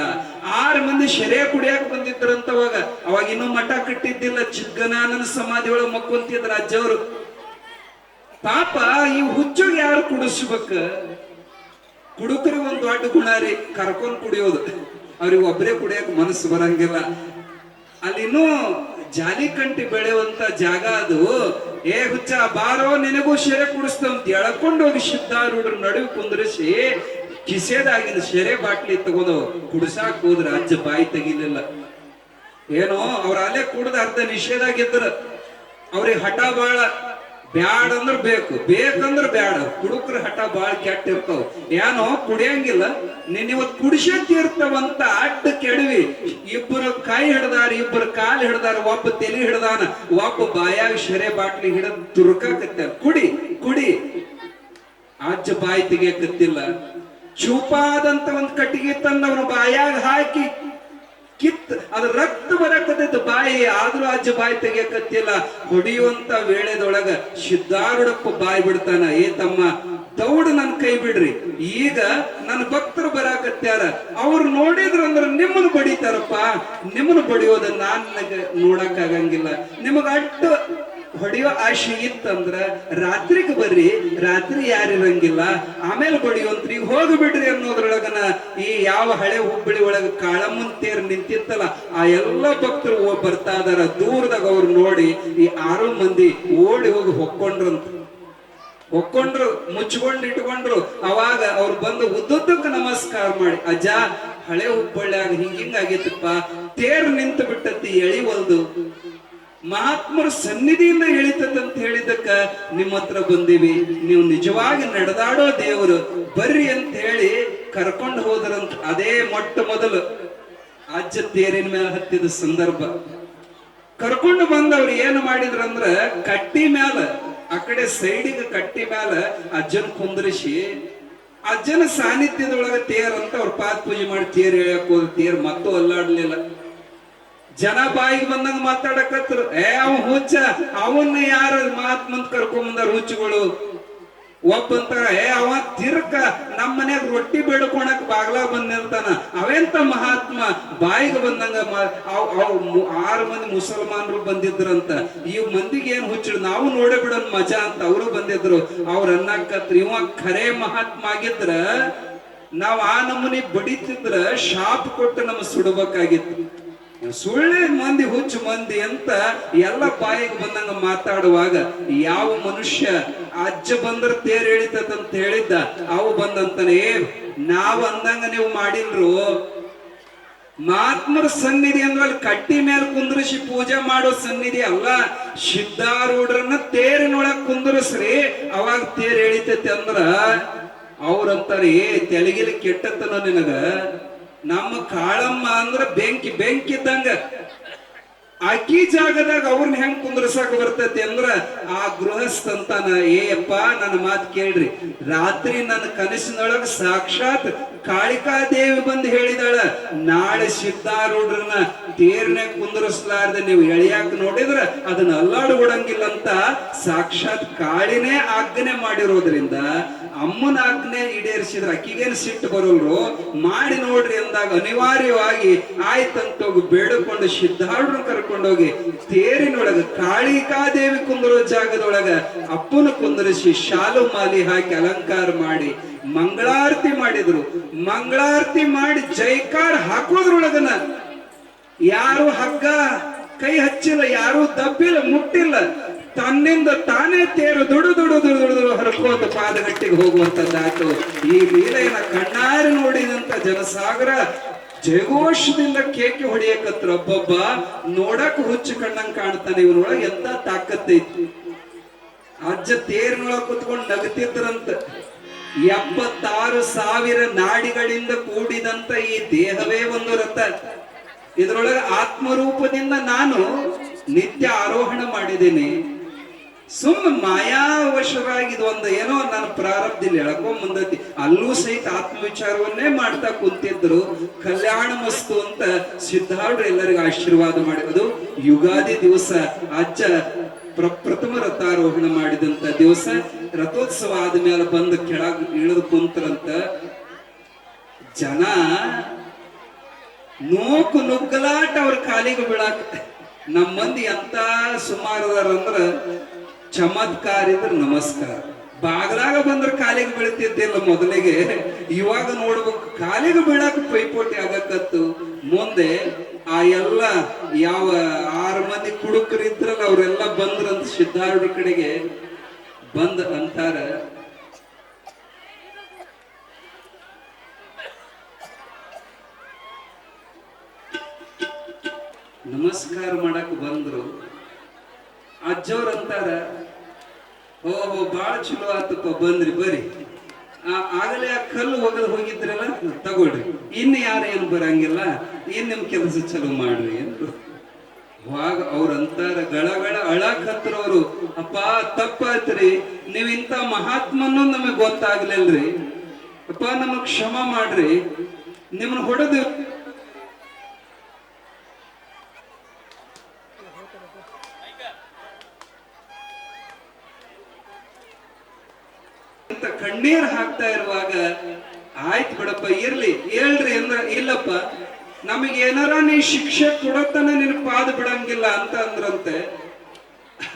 Speaker 1: 6 ಮಂದಿ ಶೆರೆ ಕುಡಿಯಾಕ ಬಂದಿದ್ರಂತವಾಗ. ಅವಾಗ ಇನ್ನೂ ಮಠ ಕಟ್ಟಿದ್ದಿಲ್ಲ, ಚಿಕ್ಕನಾನನ ಸಮಾಧಿ ಒಳಗೆ ಮಕ್ಕೊಂತಿದ್ರ ಅಜ್ಜವರು. ಪಾಪ ಈ ಹುಚ್ಚಿಗೆ ಯಾರು ಕುಡಿಸ್ಬೇಕ? ಕುಡುಕರಿಗೆ ಒಂದು ದೊಡ್ಡ ಗುಣ ರೀ, ಕರ್ಕೊಂಡ್ ಕುಡಿಯೋದು. ಅವ್ರಿಗೆ ಒಬ್ಬರೇ ಕುಡಿಯಕ್ ಮನಸ್ಸು ಬರಂಗಿಲ್ಲ. ಅಲ್ಲಿನ್ನೂ ಜಾಲಿಕಂಟಿ ಬೆಳೆಯುವಂತ ಜಾಗ ಅದು. ಏ ಹುಚ್ಚ ಬಾರೋ, ನಿನಗೂ ಶೆರೆ ಕುಡಿಸ್ತಂತ ಎಳ್ಕೊಂಡು ಹೋಗಿ ಸಿದ್ಧಾರೂಢರ ನಡುವೆ ಕುಂದ್ರಿಸಿ ಕಿಸೆದಾಗಿನ ಶೆರೆ ಬಾಟ್ಲಿ ತಗೊಂಡು ಕುಡಿಸಾಕ್ ಹೋದ್ರ ಅಜ್ಜ ಬಾಯಿ ತೆಗಿಲಿಲ್ಲ. ಏನೋ ಅವ್ರ ಅಲ್ಲೇ ಕುಡ್ದ ಅರ್ಧ ನಿಷೇಧಾಗಿದ್ರ. ಅವ್ರಿಗೆ ಹಠ ಬಾಳ, ಬ್ಯಾಡ ಅಂದ್ರ ಬೇಕು, ಬೇಕಂದ್ರ ಬ್ಯಾಡ. ಕುಡುಕ್ರ ಹಠ ಬಾಳ ಕೆಟ್ಟ ಇರ್ತಾವ. ಏನೋ ಕುಡಿಯಂಗಿಲ್ಲ, ನೀನ್ ಇವತ್ ಕುಡಿಸೇ ತೀರ್ತಾವಂತ ಅಡ್ಡ ಕೆಡವಿ ಇಬ್ಬರು ಕೈ ಹಿಡ್ದಾರ, ಇಬ್ಬರು ಕಾಲು ಹಿಡ್ದಾರ, ಒಬ್ಬ ತಲೆ ಹಿಡ್ದಾನ, ಒಬ್ಬ ಬಾಯಾಗ ಶೆರೆ ಬಾಟ್ಲಿ ಹಿಡದ್ ತುರ್ಕಾಕತ್ತ. ಕುಡಿ ಕುಡಿ. ಅಜ್ಜ ಬಾಯಿ ತೆಗಿಯಕತ್ತಿಲ್ಲ. ಚೂಪಾದಂತ ಒಂದ್ ಕಟ್ಟಿಗೆ ತಂದ ಅವನ ಬಾಯಾಗ ಹಾಕಿ ಕಿತ್ ಅದ್ರ ರಕ್ತ ಬರಕತ್ತೈತೆ ಬಾಯಿ. ಆದ್ರೂ ಅಜ್ಜ ಬಾಯಿ ತೆಗಿಯಕತ್ತಿಲ್ಲ. ಹೊಡಿಯುವಂತ ವೇಳೆದೊಳಗ ಸಿದ್ಧಾರೂಢಪ್ಪ ಬಾಯಿ ಬಿಡ್ತಾನ. ಏ ತಮ್ಮ, ದೌಡ್ ನನ್ ಕೈ ಬಿಡ್ರಿ, ಈಗ ನನ್ನ ಭಕ್ತರು ಬರಾಕತ್ಯಾರ, ಅವ್ರು ನೋಡಿದ್ರಂದ್ರ ನಿಮ್ಮನ್ನು ಬಡಿತಾರಪ್ಪ. ನಿಮ್ಮನ್ನು ಬಡಿಯೋದ ನಾನ್ ನೋಡಕ್ ಆಗಂಗಿಲ್ಲ. ನಿಮಗ ಅಡ್ಡ ಹೊಡಿಯೋ ಆಶೆ ಇತ್ತಂದ್ರ ರಾತ್ರಿಗೆ ಬರ್ರಿ, ರಾತ್ರಿ ಯಾರಿರಂಗಿಲ್ಲ, ಆಮೇಲೆ ಬಡಿಯೋಂತ್ರಿ, ಹೋಗಿ ಬಿಡ್ರಿ ಅನ್ನೋದ್ರೊಳಗನ ಈ ಯಾವ ಹಳೆ ಹುಬ್ಬಳ್ಳಿ ಒಳಗ ಕಾಳಮ್ಮನ್ ತೇರ್ ನಿಂತಿತ್ತಲ್ಲ, ಆ ಎಲ್ಲ ಭಕ್ತರು ಬರ್ತಾ ಇದಾರ. ದೂರದಾಗ ಅವ್ರು ನೋಡಿ ಈ 6 ಮಂದಿ ಓಡಿ ಹೋಗಿ ಹೊಕ್ಕೊಂಡ್ರು, ಮುಚ್ಕೊಂಡು ಇಟ್ಕೊಂಡ್ರು. ಅವಾಗ ಅವ್ರು ಬಂದು ಉದ್ದುದ್ದಕ್ಕೆ ನಮಸ್ಕಾರ ಮಾಡಿ, ಅಜ್ಜ ಹಳೆ ಹುಬ್ಬಳ್ಳಿಯಾಗ ಹಿಂಗಾಗಿತ್ತಪ್ಪ, ತೇರ್ ನಿಂತು ಬಿಟ್ಟತಿ, ಎಳಿವಲ್ದು, ಮಹಾತ್ಮರ ಸನ್ನಿಧಿಯಿಂದ ಎಳಿತದಂತ ಹೇಳಿದಕ್ಕ ನಿಮ್ಮ ಹತ್ರ ಬಂದೀವಿ, ನೀವು ನಿಜವಾಗಿ ನಡೆದಾಡೋ ದೇವರು, ಬರ್ರಿ ಅಂತ ಹೇಳಿ ಕರ್ಕೊಂಡು ಹೋದ್ರಂತ. ಅದೇ ಮೊಟ್ಟ ಮೊದಲು ಅಜ್ಜ ತೇರಿನ ಮೇಲೆ ಹತ್ತಿದ ಸಂದರ್ಭ. ಕರ್ಕೊಂಡು ಬಂದವ್ರು ಏನು ಮಾಡಿದ್ರಂದ್ರ, ಕಟ್ಟಿ ಮ್ಯಾಲ ಆ ಕಡೆ ಸೈಡಿಗೆ ಕಟ್ಟಿ ಮ್ಯಾಲ ಅಜ್ಜನ ಕುಂದ್ರಿಸಿ, ಅಜ್ಜನ ಸಾನ್ನಿಧ್ಯದೊಳಗ ತೇರ್ ಅಂತ ಅವ್ರ ಪಾದ ಪೂಜೆ ಮಾಡಿ ತೇರ್ ಎಳ್ಯಾಕ ಹೋದ. ತೇರ್ ಮತ್ತೂ ಅಲ್ಲಾಡ್ಲಿಲ್ಲ. ಜನ ಬಾಯಿಗೆ ಬಂದಂಗ ಮಾತಾಡಕತ್ರು. ಅವ ಹುಚ್ಚ, ಅವನ್ನ ಯಾರ ಮಹಾತ್ಮಂತ ಕರ್ಕೊಂಡ್ ಬಂದಾರ ಹುಚ್ಚುಗಳು. ಒಬ್ಬಂತಾರ, ಅವ ತಿರ್ಕ ನಮ್ಮ ಮನ್ಯಾಗ ರೊಟ್ಟಿ ಬೇಡ್ಕೊಳಕ್ ಬಾಗ್ಲಾ ಬಂದ್ ನಿಲ್ತಾನ, ಅವೆಂತ ಮಹಾತ್ಮ, ಬಾಯಿಗೆ ಬಂದಂಗ 6 ಮಂದಿ ಮುಸಲ್ಮಾನರು ಬಂದಿದ್ರಂತ. ಈ ಮಂದಿಗೆ ಏನ್ ಹುಚ್ಚಿಡು, ನಾವು ನೋಡೇ ಬಿಡೋನ್ ಮಜಾ ಅಂತ ಅವರು ಬಂದಿದ್ರು. ಅವ್ರ ಅನ್ನಕತ್ರಿ, ಇವ ಖರೇ ಮಹಾತ್ಮ ಆಗಿದ್ರ ನಾವ್ ಆ ನಮೂನಿ ಬಡಿತಿದ್ರ ಶಾಪ್ ಕೊಟ್ಟು ನಮ್ ಸುಡಬೇಕಾಗಿತ್ತು. ಸುಳ್ಳೆ ಮಂದಿ, ಹುಚ್ಚು ಮಂದಿ ಅಂತ ಎಲ್ಲ ಬಾಯಿಗೆ ಬಂದಂಗ ಮಾತಾಡುವಾಗ ಯಾವ ಮನುಷ್ಯ ಅಜ್ಜ ಬಂದ್ರ ತೇರ್ ಎಳಿತದಂತ ಹೇಳಿದ್ದ, ಅವು ಬಂದಂತಾನೆ, ನಾವ್ ಅಂದಂಗ ನೀವು ಮಾಡಿಲ್ರು. ಮಹಾತ್ಮರ ಸನ್ನಿಧಿ ಅಂದ್ರೆ ಅಲ್ಲಿ ಕಟ್ಟಿ ಮೇಲೆ ಕುಂದ್ರಿಸಿ ಪೂಜೆ ಮಾಡೋ ಸನ್ನಿಧಿ ಅಲ್ಲ. ಸಿದ್ಧಾರೂಢರನ್ನ ತೇರಿನೊಳಗ್ ಕುಂದ್ರಸ್ರಿ, ಅವಾಗ ತೇರ್ ಎಳಿತೈತಿ ಅಂದ್ರ ಅವ್ರಂತಾರೆ, ತೆಲಗಿಲಿ ಕೆಟ್ಟತನ ನಿನಗ. ನಮ್ಮ ಕಾಳಮ್ಮ ಅಂದ್ರ ಬೆಂಕಿ ಇದ್ದಂಗ. ಆಕಿ ಜಾಗದಾಗ ಅವ್ರನ್ನ ಹೆಂಗ್ ಕುಂದ್ರಸಾಕ ಬರ್ತೈತಿ ಅಂದ್ರ ಆ ಗೃಹಸ್ಥ ಅಂತಾನ, ಏಯಪ್ಪ ನನ್ನ ಮಾತು ಕೇಳ್ರಿ, ರಾತ್ರಿ ನನ್ನ ಕನಸಿನೊಳಗ ಸಾಕ್ಷಾತ್ ಕಾಳಿಕಾದೇವಿ ಬಂದು ಹೇಳಿದಾಳ, ನಾಳೆ ಸಿದ್ಧಾರೂಢರನ್ನ ತೇರ್ನ್ಯಾಗ ಕುಂದ್ರಸ್ಲಾರ್ದೆ ನೀವು ಎಳಿಯಾಕ ನೋಡಿದ್ರ ಅದನ್ನ ಅಲ್ಲಾಡ್ಬಿಡಂಗಿಲ್ಲ ಅಂತ ಸಾಕ್ಷಾತ್ ಕಾಳಿನೇ ಆಜ್ಞೆ ಮಾಡಿರೋದ್ರಿಂದ ಅಮ್ಮನ ಆಜ್ಞೆ ಈಡೇರಿಸಿದ್ರ ಅಕ್ಕಿಗೇನು ಸಿಟ್ಟು ಬರೋಲ್ರು, ಮಾಡಿ ನೋಡ್ರಿ ಅಂದಾಗ ಅನಿವಾರ್ಯವಾಗಿ ಆಯ್ತಂತೋಗಿ ಬೇಡಿಕೊಂಡು ಸಿದ್ಧಾರೂಢರನ್ನ ಕರ್ಕೊಂಡೋಗಿ ತೇರಿನೊಳಗ ಕಾಳಿಕಾದೇವಿ ಕುಂದರೋ ಜಾಗದೊಳಗ ಅಪ್ಪನ ಕುಂದರಿಸಿ ಶಾಲು ಮಾಲಿ ಹಾಕಿ ಅಲಂಕಾರ ಮಾಡಿ ಮಂಗಳಾರತಿ ಮಾಡಿದ್ರು. ಮಂಗಳಾರತಿ ಮಾಡಿ ಜೈಕಾರ ಹಾಕೋದ್ರೊಳಗನ ಯಾರು ಹಗ್ಗ ಕೈ ಹಚ್ಚಿಲ್ಲ, ಯಾರು ದಬ್ಬಿಲ್ಲ, ಮುಟ್ಟಿಲ್ಲ, ತನ್ನಿಂದ ತಾನೇ ತೇರು ದುಡು ಹರಕೋತ ಪಾದಗಟ್ಟಿಗೆ ಹೋಗುವಂತದ್ದಾತು. ಈ ಲೀಲೆಯನ್ನ ಕಣ್ಣಾರೆ ನೋಡಿದಂತ ಜನಸಾಗರ ಜಯಘೋಷದಿಂದ ಕೇಕಿ ಹೊಡಿಯಕತ್ರ. ಒಬ್ಬೊಬ್ಬ ನೋಡಕ್ ಹುಚ್ಚು ಕಣ್ಣಂಗ್ ಕಾಣ್ತಾನೆ, ಇವನೊಳಗೆ ಎಂತ ತಾಕತ್ತೈತಿ. ಅಜ್ಜ ತೇರಿನೊಳಗೆ ಕುತ್ಕೊಂಡು ನಗತಿದ್ರಂತ. 76,000 ನಾಡಿಗಳಿಂದ ಕೂಡಿದಂತ ಈ ದೇಹವೇ ಒಂದು ರಥ. ಇದರೊಳಗೆ ಆತ್ಮರೂಪದಿಂದ ನಾನು ನಿತ್ಯ ಆರೋಹಣ ಮಾಡಿದ್ದೇನೆ. ಸುಮ್ಮ ಮಾಯಾವಶರಾಗಿ ಇದು ಒಂದು ಏನೋ ನನ್ನ ಪ್ರಾರಬ್ಧದಲ್ಲಿ ಎಳ್ಕೊಂಡ್ ಮುಂದೈತಿ. ಅಲ್ಲೂ ಸಹಿತ ಆತ್ಮವಿಚಾರವನ್ನೇ ಮಾಡ್ತಾ ಕುಂತಿದ್ರು. ಕಲ್ಯಾಣ ಮಸ್ತು ಅಂತ ಸಿದ್ಧಾರ್ಢರು ಎಲ್ಲರಿಗೂ ಆಶೀರ್ವಾದ ಮಾಡಿದ್ರು. ಯುಗಾದಿ ದಿವಸ ಅಜ್ಜ ಪ್ರಥಮ ರಥಾರೋಹಣ ಮಾಡಿದಂತ ದಿವಸ ರಥೋತ್ಸವ ಆದ್ಮೇಲೆ ಬಂದು ಕೆಳಗ ಇಳಿದು ಕುಂತರಂತ. ಜನ ನೂಕು ನುಗ್ಗಲಾಟ ಅವ್ರ ಕಾಲಿಗೆ ಬೀಳಾಕ. ನಮ್ಮ ಮಂದಿ ಎಂತ ಸುಮಾರದಾರಂದ್ರ ಚಮತ್ಕಾರ ಇದ್ರ ನಮಸ್ಕಾರ. ಬಾಗಲಾಗ ಬಂದ್ರ ಕಾಲಿಗೆ ಬೀಳ್ತಿದ್ದಿಲ್ಲ ಮೊದಲಿಗೆ. ಇವಾಗ ನೋಡ್ಬೇಕು ಕಾಲಿಗೆ ಬೀಳಾಕ ಪೈಪೋಟಿ ಆಗಕತ್ತು. ಮುಂದೆ ಆ ಎಲ್ಲ ಯಾವ 6 ಮಂದಿ ಕುಡುಕರು ಇದ್ರಲ್ಲ ಅವರೆಲ್ಲ ಬಂದ್ರಂತ ಸಿದ್ಧಾರ್ಢರ ಕಡೆಗೆ ಬಂದ್ ಅಂತಾರ, ನಮಸ್ಕಾರ ಮಾಡಕ್ ಬಂದ್ರು. ಅಜ್ಜವ್ರ ಅಂತಾರ, ಓಹೋ ಬಾಳ ಚಲೋ ಆತಪ್ಪ ಬಂದ್ರಿ ಬರ್ರಿ. ಆಗಲೇ ಆ ಕಲ್ಲು ಒಗದ್ ಹೋಗಿದ್ರಲ್ಲ ತಗೊಳ್ರಿ, ಇನ್ನು ಯಾರೇನು ಬರಂಗಿಲ್ಲ, ಇನ್ ನಿಮ್ ಕೆಲಸ ಚಲೋ ಮಾಡ್ರಿ ಅಂದ್ರು. ಅವಾಗ ಅವ್ರಂತಾರ ಗಳಗಳ ಅಳಕ್ ಹತ್ರವ್ರು, ಅಪ್ಪ ತಪ್ಪಾಯ್ತ್ರಿ, ನೀವ್ ಇಂಥ ಮಹಾತ್ಮನು ನಮಗ್ ಗೊತ್ತಾಗ್ಲಿಲ್ರಿ, ಅಪ್ಪ ನಮಗ್ ಕ್ಷಮ ಮಾಡ್ರಿ, ನಿಮ್ಮನ್ನ ಹೊಡೆದು ಕಣ್ಣೀರ್ ಹಾಕ್ತಾ ಇರುವಾಗ, ಆಯ್ತು ಬಿಡಪ್ಪ ಇರ್ಲಿ ಹೇಳ್ರಿ ಅಂದ್ರ, ಇಲ್ಲಪ್ಪ ನಮಗೆ ಏನಾರ ನೀ ಶಿಕ್ಷೆ ಕೊಡತನ ನಿನ್ ಪಾದ ಬಿಡಂಗಿಲ್ಲ ಅಂತ ಅಂದ್ರಂತೆ.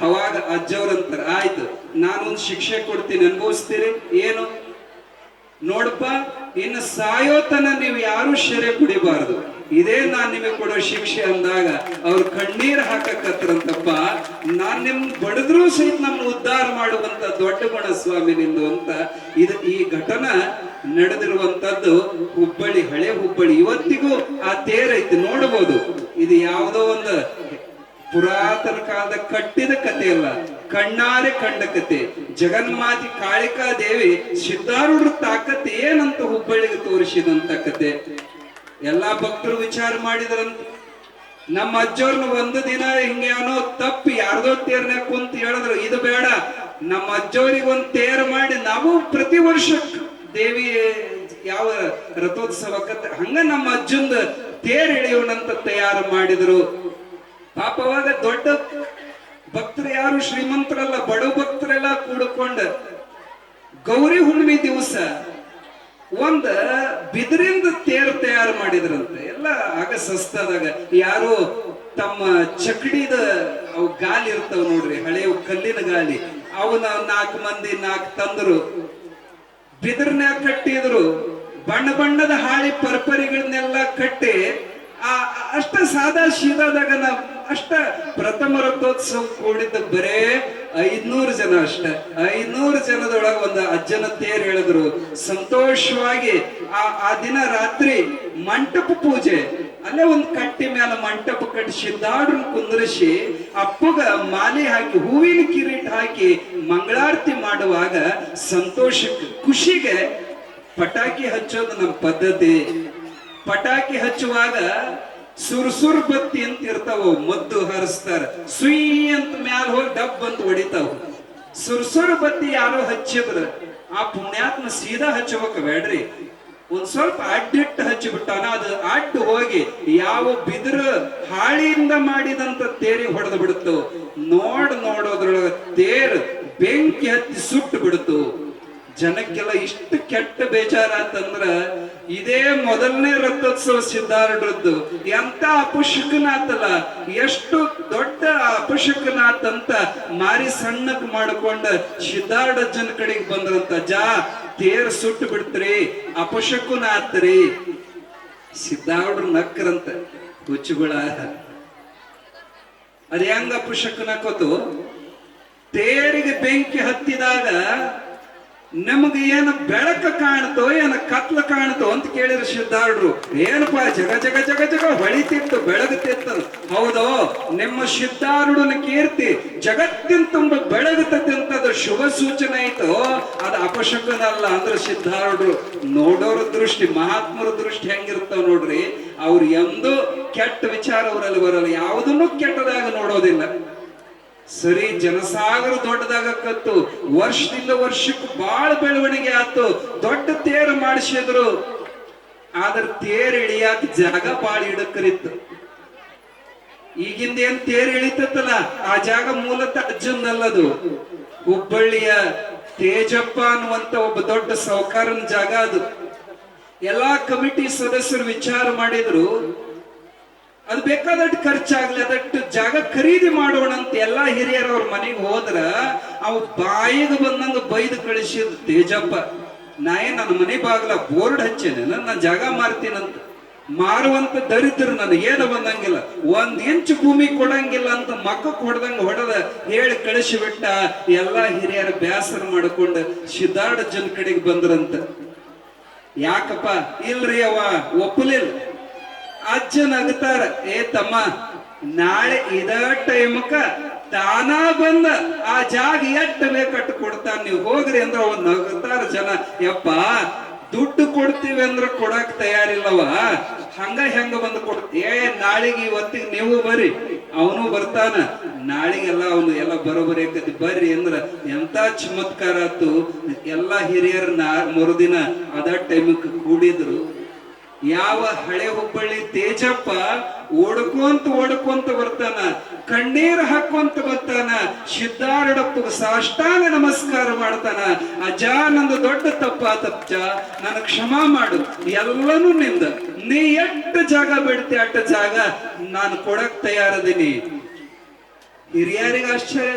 Speaker 1: ಅವಾಗ ಅಜ್ಜವ್ರಂತಾರ, ಆಯ್ತು ನಾನೊಂದು ಶಿಕ್ಷೆ ಕೊಡ್ತೀನಿ, ಅನುಭವಿಸ್ತೀರಿ ಏನು ನೋಡಪ್ಪ, ಇನ್ನು ಸಾಯೋತನ ನೀವು ಯಾರು ಶೆರೆ ಕುಡಿಬಾರ್ದು, ಇದೇ ನಾನ್ ನಿಮಗೆ ಕೊಡೋ ಶಿಕ್ಷೆ ಅಂದಾಗ ಅವ್ರು ಕಣ್ಣೀರ್ ಹಾಕಕತ್ರಂತಪ್ಪ. ನಾನ್ ನಿಮ್ ಬಡದ್ರು ಸಹಿತ ನಮ್ಮ ಉದ್ಧಾರ ಮಾಡುವಂತ ದೊಡ್ಡ ಗುಣ ಸ್ವಾಮಿ ನಿಂದು ಅಂತ. ಈ ಘಟನಾ ನಡೆದಿರುವಂತದ್ದು ಹುಬ್ಬಳ್ಳಿ, ಹಳೆ ಹುಬ್ಬಳ್ಳಿ. ಇವತ್ತಿಗೂ ಆ ತೇರೈತಿ ನೋಡಬಹುದು. ಇದು ಯಾವುದೋ ಒಂದು ಪುರಾತನ ಕಾಲದ ಕಟ್ಟಿದ ಕತೆ ಅಲ್ಲ, ಕಣ್ಣಾರೆ ಕಂಡ ಕತೆ. ಜಗನ್ಮಾತಿ ಕಾಳಿಕಾ ದೇವಿ ಸಿದ್ಧಾರೂಢರ ತಾಕತ್ ಏನಂತ ಹುಬ್ಬಳ್ಳಿಗೆ ತೋರಿಸಿದಂತ ಕತೆ. ಎಲ್ಲಾ ಭಕ್ತರು ವಿಚಾರ ಮಾಡಿದ್ರಂತ. ನಮ್ಮ ಅಜ್ಜವ್ರನ್ನ ಒಂದು ದಿನ ಹಿಂಗೆ ಅನ್ನೋ ತಪ್ಪಿ ಯಾರ್ದೋ ತೇರ್ನಾಗ ಕುಂತ ಹೇಳಿದ್ರು, ಇದು ಬೇಡ, ನಮ್ಮ ಅಜ್ಜವ್ರಿಗೆ ಒಂದ್ ತೇರ್ ಮಾಡಿ ನಾವು ಪ್ರತಿ ವರ್ಷ ದೇವಿ ಯಾವ ರಥೋತ್ಸವಕ್ಕೆ ಹಂಗ ನಮ್ಮ ಅಜ್ಜಂದ ತೇರ್ ಎಳೆಯೋಣಂತ ತಯಾರು ಮಾಡಿದ್ರು. ಪಾಪ ಅವಾಗ ದೊಡ್ಡ ಭಕ್ತರು ಯಾರು ಶ್ರೀಮಂತರಲ್ಲ, ಬಡ ಭಕ್ತರೆಲ್ಲ ಕೂಡಿಕೊಂಡ ಗೌರಿ ಹುಣ್ಣಿಮೆ ದಿವಸ ಒಂದ ಬಿದಿರಿಂದ ತೇರು ತಯಾರು ಮಾಡಿದ್ರಂತೆ. ಎಲ್ಲ ಆಗ ಸಸ್ತದಾಗ ಯಾರು ತಮ್ಮ ಚಕಡಿದ ಅವು ಗಾಲಿ ಇರ್ತಾವ ನೋಡ್ರಿ, ಹಳೆಯ ಕಲ್ಲಿನ ಗಾಲಿ, ಅವನ 4 ಮಂದಿ 4 ತಂದರು, ಬಿದಿರ್ನ್ಯಾಗ ಕಟ್ಟಿದ್ರು. ಬಣ್ಣ ಬಣ್ಣದ ಹಾಳಿ ಪರ್ಪರಿಗಳನ್ನೆಲ್ಲ ಕಟ್ಟಿ ಅಷ್ಟ ಸಾದಾ ಶೀದಾದಾಗ ಅಷ್ಟ ಪ್ರಥಮ ರಥೋತ್ಸವ ಕೂಡಿದ್ದ ಬರೇ 500 ಜನ ಅಷ್ಟ. 500 ಜನದೊಳಗ ಒಂದು ಅಜ್ಜನ ತೇರ್ ಹೇಳಿದ್ರು. ಸಂತೋಷವಾಗಿ ಆ ದಿನ ರಾತ್ರಿ ಮಂಟಪ ಪೂಜೆ, ಅಲ್ಲೇ ಒಂದು ಕಟ್ಟಿ ಮೇಲೆ ಮಂಟಪ ಕಟ್ಟಿ ಸಿದ್ಧಾರ್ಢರನ್ನ ಕುಂದ್ರಿಸಿ ಅಪ್ಪಗ ಮಾಲೆ ಹಾಕಿ ಹೂವಿನ ಕಿರೀಟ ಹಾಕಿ ಮಂಗಳಾರತಿ ಮಾಡುವಾಗ ಸಂತೋಷಕ್ಕೆ ಖುಷಿಗೆ ಪಟಾಕಿ ಹಚ್ಚೋದು ನಮ್ಮ ಪದ್ಧತಿ. ಪಟಾಕಿ ಹಚ್ಚುವಾಗ ಸುರ್ಸುರ್ ಬತ್ತಿ ಅಂತ ಇರ್ತಾವ, ಮದ್ದು ಹಾರಿಸ್ತಾರ, ಸುಯ್ ಅಂತ ಮ್ಯಾಲ ಹೋಗಿ ಡಬ್ ಅಂತ ಹೊಡಿತಾವ. ಸುರ್ಸುರ್ ಬತ್ತಿ ಯಾರೋ ಹಚ್ಚಿದ್ರ ಆ ಪುಣ್ಯಾತ್ಮ ಸೀದಾ ಹಚ್ಚಬೇಕು ಬೇಡ್ರಿ, ಒಂದ್ ಸ್ವಲ್ಪ ಅಡ್ಡಿಟ್ಟು ಹಚ್ಚಿಬಿಟ್ಟಾನ. ಅದು ಅಡ್ಡು ಹೋಗಿ ಯಾವ ಬಿದ್ರ ಹಾಳಿಯಿಂದ ಮಾಡಿದಂತ ತೇರಿ ಹೊಡೆದು ಬಿಡುತ್ತು. ನೋಡೋದ್ರೊಳಗ ತೇರು ಬೆಂಕಿ ಹತ್ತಿ ಸುಟ್ಟು ಬಿಡುತ್ತು. ಜನಕ್ಕೆಲ್ಲ ಇಷ್ಟು ಕೆಟ್ಟ ಬೇಜಾರಾತಂದ್ರ ಇದೇ ಮೊದಲನೇ ರಥೋತ್ಸವ ಸಿದ್ಧಾರ್ಢರದ್ದು. ಎಂತ ಅಪಶಕನಾತಲ್ಲ, ಎಷ್ಟು ದೊಡ್ಡ ಅಪಶಕನಾತಂತ ಮಾರಿ ಸಣ್ಣಕ್ ಮಾಡ್ಕೊಂಡ ಸಿದ್ಧಾರ್ಢಜ್ಜನ ಕಡೆಗೆ ಬಂದ್ರಂತ. ಜಾ ತೇರ್ ಸುಟ್ಟು ಬಿಡ್ತ್ರಿ, ಅಪಶಕನಾತ್ರಿ. ಸಿದ್ಧಾರ್ಢರು ನಕ್ಕರಂತ, ಹುಚ್ಚುಗಳ ಅದ ಹೆಂಗ ಅಪಶಕನಾಕೋತು? ತೇರಿಗೆ ಬೆಂಕಿ ಹತ್ತಿದಾಗ ನಮಗೆ ಏನು ಬೆಳಕ ಕಾಣ್ತೋ ಏನ ಕತ್ಲ ಕಾಣ್ತೋ ಅಂತ ಕೇಳಿದ್ರು ಸಿದ್ಧಾರ್ಢರು. ಏನಪ್ಪಾ ಜಗ ಜಗ ಜಗ ಜಗ ಹೊಳಿತಿತ್ತು, ಬೆಳಗುತ್ತಿತ್ತು. ಹೌದೋ, ನಿಮ್ಮ ಸಿದ್ಧಾರ್ಢನ ಕೀರ್ತಿ ಜಗತ್ತಿನ ತುಂಬ ಬೆಳಗುತ್ತದೆ ಅಂತದ ಶುಭ ಸೂಚನೆ ಆಯ್ತು, ಅದು ಅಪಶಕನಲ್ಲ ಅಂದ್ರೆ ಸಿದ್ಧಾರ್ಢರು. ನೋಡೋರ ದೃಷ್ಟಿ, ಮಹಾತ್ಮರ ದೃಷ್ಟಿ ಹೆಂಗಿರ್ತಾವ ನೋಡ್ರಿ, ಅವ್ರು ಎಂದೂ ಕೆಟ್ಟ ವಿಚಾರ ಅವರಲ್ಲಿ ಬರಲ್ಲ, ಯಾವುದನ್ನು ಕೆಟ್ಟದಾಗ ನೋಡೋದಿಲ್ಲ. ಸರಿ ಜನಸಾಗರ ದೊಡ್ಡದಾಗಕತ್ತು, ವರ್ಷದಿಂದ ವರ್ಷಕ್ಕೆ ಬಾಳ ಬೆಳವಣಿಗೆ ಆತು, ದೊಡ್ಡ ತೇರು ಮಾಡಿಸಿದ್ರು. ಆದ್ರ ತೇರ್ ಇಳಿಯಾಕ ಜಾಗ ಬಾಳ ಇಡಕರಿತ್ತು. ಈಗಿಂದ ಏನ್ ತೇರ್ ಇಳಿತತ್ತಲ್ಲ ಆ ಜಾಗ ಮೂಲತಃ ಅಜ್ಜಂದಲ್ಲದು, ಹುಬ್ಬಳ್ಳಿಯ ತೇಜಪ್ಪ ಅನ್ನುವಂತ ಒಬ್ಬ ದೊಡ್ಡ ಸಾಹುಕಾರನ ಜಾಗ ಅದು. ಎಲ್ಲಾ ಕಮಿಟಿ ಸದಸ್ಯರು ವಿಚಾರ ಮಾಡಿದ್ರು, ಅದು ಬೇಕಾದಟ್ಟು ಖರ್ಚಾಗ್ಲಿ, ಅದಟ್ಟು ಜಾಗ ಖರೀದಿ ಮಾಡೋಣ ಅಂತ ಎಲ್ಲಾ ಹಿರಿಯರು ಅವ್ರ ಮನೆಗೆ ಹೋದ್ರ ಅವ್ ಬಾಯಿಗೆ ಬಂದಂಗ ಬೈದು ಕಳಿಸಿದ್ ತೇಜಪ್ಪ. ನನ್ನ ಮನೆ ಬಾಗ್ಲ ಬೋರ್ಡ್ ಹಚ್ಚೇನೆ, ನನ್ನ ಜಾಗ ಮಾರ್ತೀನಂತ. ಮಾರುವಂತ ದರಿದ್ರ ನನಗೆ ಏನು ಬಂದಂಗಿಲ್ಲ, 1 ಇಂಚ್ ಭೂಮಿ ಕೊಡಂಗಿಲ್ಲ ಅಂತ ಮಕ್ಕಕ್ ಹೊಡೆದಂಗ ಹೊಡೆದ ಹೇಳಿ ಕಳಿಸಿಬಿಟ್ಟ. ಎಲ್ಲಾ ಹಿರಿಯರ ಬೇಸರ ಮಾಡ್ಕೊಂಡು ಸಿದ್ಧಾರ್ಢಜ್ಜನ ಕಡೆಗೆ ಬಂದ್ರಂತ. ಯಾಕಪ್ಪ? ಇಲ್ರಿ ಅವ ಒಪ್ಪಲಿಲ್ಲ. ಅಜ್ಜನ ಅಗತಾರ, ಏ ತಮ್ಮ, ನಾಳೆ ಇದ ಟೈಮಕ್ಕ ತಾನಾ ಬಂದ ಆ ಜಾಗ ಎಟ್ಟ ಬೇಕಟ್ಟು ಕೊಡ್ತಾನ, ನೀವು ಹೋಗ್ರಿ ಅಂದ್ರ ಅವ್ ನಗತಾರ ಜನ. ಯಪ್ಪ, ದುಡ್ಡು ಕೊಡ್ತೀವಿ ಅಂದ್ರ ಕೊಡಕ್ ತಯಾರಿಲ್ಲವ, ಹೆಂಗ ಬಂದು ಕೊಡ್ತೀವಿ. ನಾಳಿಗೆ ಇವತ್ತಿಗೆ ನೀವು ಬರ್ರಿ, ಅವನು ಬರ್ತಾನ, ನಾಳಿಗೆಲ್ಲ ಅವನು ಎಲ್ಲ ಬರೋಬರಿ ಆಕತಿ ಬರ್ರಿ ಅಂದ್ರ ಎಂತ ಚಮತ್ಕಾರ ಆತು. ಎಲ್ಲಾ ಹಿರಿಯರ ಮರುದಿನ ಅದ ಟೈಮಕ್ಕೆ ಕೂಡಿದ್ರು. ಯಾವ ಹಳೆ ಹುಬ್ಬಳ್ಳಿ ತೇಜಪ್ಪ ಓಡ್ಕೊಂತ ಬರ್ತಾನ, ಕಣ್ಣೀರ್ ಹಾಕೊಂತ ಬರ್ತಾನ, ಸಿದ್ಧಾರೂಢಪ್ಪಗ ಸಾಷ್ಟಾಂಗ ನಮಸ್ಕಾರ ಮಾಡ್ತಾನ. ಅಜ್ಜ, ನಂದು ದೊಡ್ಡ ತಪ್ಪಾತಪ್ಪ, ನನಗ್ ಕ್ಷಮಾ ಮಾಡು, ಎಲ್ಲನೂ ನಿಂದ, ನೀ ಎಷ್ಟು ಜಾಗ ಬಿಡ್ತಿ ಅಟ್ಟ ಜಾಗ ನಾನು ಕೊಡಕ್ ತಯಾರದೀನಿ. ಹಿರಿಯರಿಗೆ ಆಶ್ಚರ್ಯ,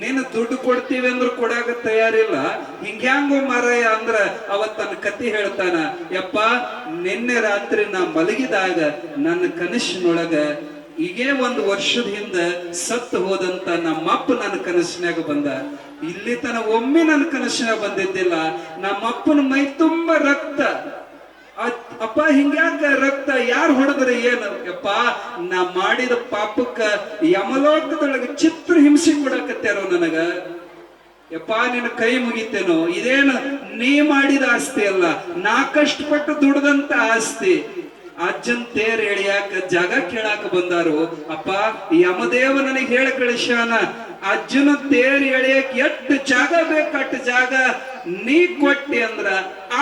Speaker 1: ನೀನು ದುಡ್ಡು ಕೊಡ್ತೀವಿ ಅಂದ್ರ ಕೊಡಾಕ ತಯಾರಿಲ್ಲ, ಹಿಂಗ್ಯಾಂಗೋ ಮಾರಾಯ ಅಂದ್ರ ಅವತ್ತನ್ನ ಕತಿ ಹೇಳ್ತಾನ. ಯಪ್ಪ, ನಿನ್ನೆ ರಾತ್ರಿ ನಾ ಮಲಗಿದಾಗ ನನ್ನ ಕನಸಿನೊಳಗ ಈಗೇ 1 ವರ್ಷದ ಹಿಂದ ಸತ್ತು ಹೋದಂತ ನಮ್ಮಪ್ಪ ನನ್ನ ಕನಸಿನಾಗ ಬಂದ. ಇಲ್ಲಿ ತನ ಒಮ್ಮೆ ನನ್ನ ಕನಸಿನಾಗ ಬಂದಿದ್ದಿಲ್ಲ. ನಮ್ಮಪ್ಪನ ಮೈ ತುಂಬಾ ರಕ್ತ. ಅಪ್ಪ, ಹಿಂಗ್ಯಾಕ ರಕ್ತ? ಯಾರು ಹೊಡೆದ್ರೆ ಏನು? ಯಪ್ಪ, ನಾ ಮಾಡಿದ ಪಾಪಕ್ಕ ಯಮಲೋಕದೊಳಗೆ ಚಿತ್ರ ಹಿಂಸೆ ಕೊಡಕತ್ತಾರೋ ನನಗ. ಯಪ್ಪ, ನಿನ್ನ ಕೈ ಮುಗಿತೇನೋ, ಇದೇನು ನೀ ಮಾಡಿದ ಆಸ್ತಿ ಅಲ್ಲ, ನಾ ಕಷ್ಟಪಟ್ಟು ದುಡ್ದಂತ ಆಸ್ತಿ. ಅಜ್ಜನ್ ತೇರ್ ಎಳಿಯಾಕ ಜಾಗ ಕೇಳಾಕ ಬಂದಾರು. ಅಪ್ಪ, ಯಮದೇವ ನನಗೆ ಹೇಳ ಕಳಿಸ್ಯಾನ, ಅಜ್ಜನ ತೇರ್ ಎಳಿಯಕ್ ಎಷ್ಟು ಜಾಗ ಬೇಕಟ್ಟು ಜಾಗ ನೀ ಕೊಟ್ಟಿ ಅಂದ್ರ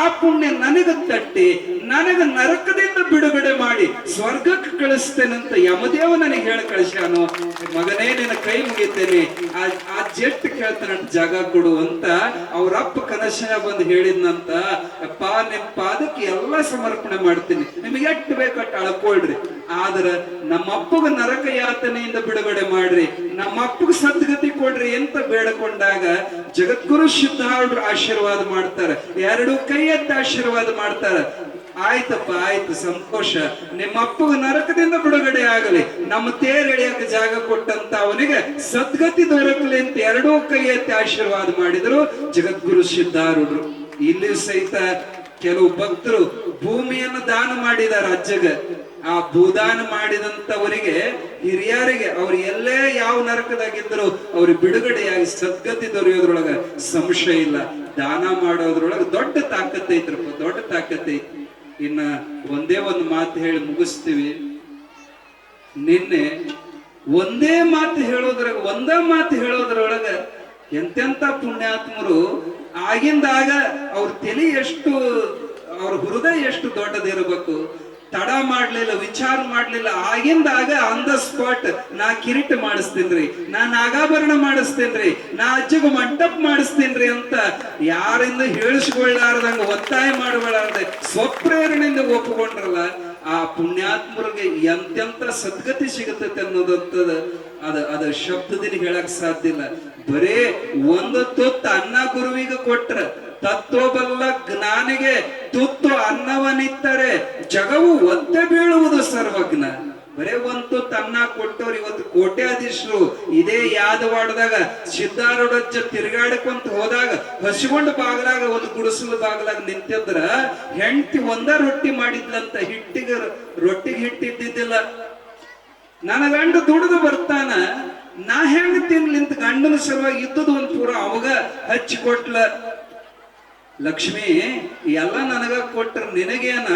Speaker 1: ಆ ಪುಣ್ಯ ನನಗ ತಟ್ಟಿ ನನಗ ನರಕದಿಂದ ಬಿಡುಗಡೆ ಮಾಡಿ ಸ್ವರ್ಗಕ್ಕೆ ಕಳಿಸ್ತೇನಂತ ಯಮದೇವ ನನಗೆ ಹೇಳ ಕಳಿಸ್ಯಾನು. ಮಗನೇ, ನಿನ್ನ ಕೈ ಮುಗಿತೇನೆ, ಆ ಜೆಟ್ ಕೇಳ್ತಾನ, ಜಾಗ ಕೊಡು ಅಂತ ಅವ್ರಪ್ಪ ಕನಸಿನ ಬಂದು ಹೇಳಿದ್ನಂತ. ಅಪ್ಪ, ನಿಮ್ ಪಾದಕ್ಕೆ ಎಲ್ಲಾ ಸಮರ್ಪಣೆ ಮಾಡ್ತೀನಿ, ನಿಮ್ಗೆ ಎಷ್ಟು ಬೇಕಟ್ಟು ಅಳ್ಕೊಳ್ರಿ, ಆದ್ರ ನಮ್ಮಪ್ಪಗ ನರಕ ಯಾತನೆಯಿಂದ ಬಿಡುಗಡೆ ಮಾಡ್ರಿ, ನಮ್ಮಪ್ಪಗ ಸದ್ಗತಿ ಕೊಡ್ರಿ ಅಂತ ಬೇಡಕೊಂಡಾಗ ಜಗದ್ಗುರು ಸಿದ್ಧಾರೂಢರು ಆಶೀರ್ವಾದ ಮಾಡ್ತಾರೆ, 2 ಕೈ ಎತ್ತಿ ಆಶೀರ್ವಾದ ಮಾಡ್ತಾರ. ಆಯ್ತಪ್ಪ, ಆಯ್ತು, ಸಂತೋಷ, ನಿಮ್ಮ ಅಪ್ಪಗ ನರಕದಿಂದ ಬಿಡುಗಡೆ ಆಗಲಿ, ನಮ್ಮ ತೇರ್ ಎಳೆಯಕ್ಕೆ ಜಾಗ ಕೊಟ್ಟಂತ ಅವನಿಗೆ ಸದ್ಗತಿ ದೊರಕಲಿ ಅಂತ 2 ಕೈ ಎತ್ತಿ ಆಶೀರ್ವಾದ ಮಾಡಿದ್ರು ಜಗದ್ಗುರು ಸಿದ್ಧಾರೂಢರು. ಇಲ್ಲಿ ಸಹಿತ ಕೆಲವು ಭಕ್ತರು ಭೂಮಿಯನ್ನು ದಾನ ಮಾಡಿದಾರ ಅಜ್ಜಗ. ಆ ಭೂದಾನ ಮಾಡಿದಂತವರಿಗೆ, ಹಿರಿಯರಿಗೆ, ಅವ್ರು ಎಲ್ಲೇ ಯಾವ ನರಕದಾಗಿದ್ರು ಅವ್ರಿಗೆ ಬಿಡುಗಡೆಯಾಗಿ ಸದ್ಗತಿ ದೊರೆಯೋದ್ರೊಳಗ ಸಂಶಯ ಇಲ್ಲ. ದಾನ ಮಾಡೋದ್ರೊಳಗ ದೊಡ್ಡ ತಾಕತ್ತೈತ್ರಪ್ಪ, ದೊಡ್ಡ ತಾಕತ್ತೈತಿ. ಇನ್ನ ಒಂದೇ ಒಂದು ಮಾತು ಹೇಳಿ ಮುಗಿಸ್ತೀವಿ. ನಿನ್ನೆ ಒಂದೇ ಮಾತು ಹೇಳೋದ್ರೊಳಗ ಎಂತೆಂತ ಪುಣ್ಯಾತ್ಮರು ಆಗಿಂದಾಗ ಅವ್ರ ತಲೆ ಎಷ್ಟು, ಅವ್ರ ಹೃದಯ ಎಷ್ಟು ದೊಡ್ಡದಿರಬೇಕು. ತಡ ಮಾಡ್ಲಿಲ್ಲ, ವಿಚಾರ ಮಾಡ್ಲಿಲ್ಲ, ಆಗಿಂದಾಗ ಆನ್ ದ ಸ್ಪಾಟ್ ನಾ ಕಿರೀಟ ಮಾಡಿಸ್ತೇನ್ರಿ, ನಾ ನಾಗಾಭರಣ ಮಾಡಿಸ್ತೇನ್ರಿ, ನಾ ಅಜ್ಜಗ ಮಂಟಪ ಮಾಡಿಸ್ತೇನ್ರಿ ಅಂತ ಯಾರಿಂದ ಹೇಳಿಸ್ಕೊಳ್ಳಾರ್ದಂಗ ಒತ್ತಾಯ ಮಾಡಬಾರ್ದೆ ಸ್ವಪ್ರೇರಣೆಯಿಂದ ಒಪ್ಪಿಕೊಂಡ್ರಲ್ಲ, ಆ ಪುಣ್ಯಾತ್ಮರಿಗೆ ಎಂತೆಂತ ಸದ್ಗತಿ ಸಿಗುತ್ತೈತೆ ಅನ್ನೋದಂತದ ಅದ ಶಬ್ದದಿಂದ ಹೇಳಕ್ ಸಾಧ್ಯ ಇಲ್ಲ. ಬರೇ 1 ತುತ್ತು ಅನ್ನ ಗುರುವಿಗೆ ಕೊಟ್ರ, ತತ್ವಬಲ್ಲ ಜ್ಞಾನಿಗೆ ತುತ್ತು ಅನ್ನವನಿತ್ತರೆ ಜಗವು ಒತ್ತೆ ಬೀಳುವುದು ಸರ್ವಜ್ಞ. ಬರೇ 1 ತುತ್ತು ಅನ್ನ ಕೊಟ್ಟವ್ರು ಇವತ್ತು ಕೋಟ್ಯಾಧೀಶರು. ಇದೇ ಯಾದವಾಡದಾಗ ಸಿದ್ಧಾರೂಢಜ್ಜ ತಿರುಗಾಡ್ಕೊಂತ ಹೋದಾಗ ಹಸಿಗೊಂಡು ಬಾಗಲಾಗ ಒಂದು ಗುಡಿಸಲು ಬಾಗಲಾಗ ನಿಂತಿದ್ರ ಹೆಂಡತಿ 1 ರೊಟ್ಟಿ ಮಾಡಿದ್ಲಂತ, ರೊಟ್ಟಿಗೆ ಹಿಟ್ಟಿದ್ದಿದ್ದಿಲ್ಲ. ನನ್ನ ಗಂಡ ದುಡಿದು ಬರ್ತಾನ, ನಾ ಹೆಂಗ ತಿನ್ಲಿಂತ ಗಂಡನ ಸಲುವಾಗಿ ಇದ್ದದ 1 ಪೂರ ಅವಾಗ ಹಚ್ಚಿ ಕೊಟ್ಲ. ಲಕ್ಷ್ಮಿ ಎಲ್ಲ ನನಗ ಕೊಟ್ರ ನಿನಗೇನ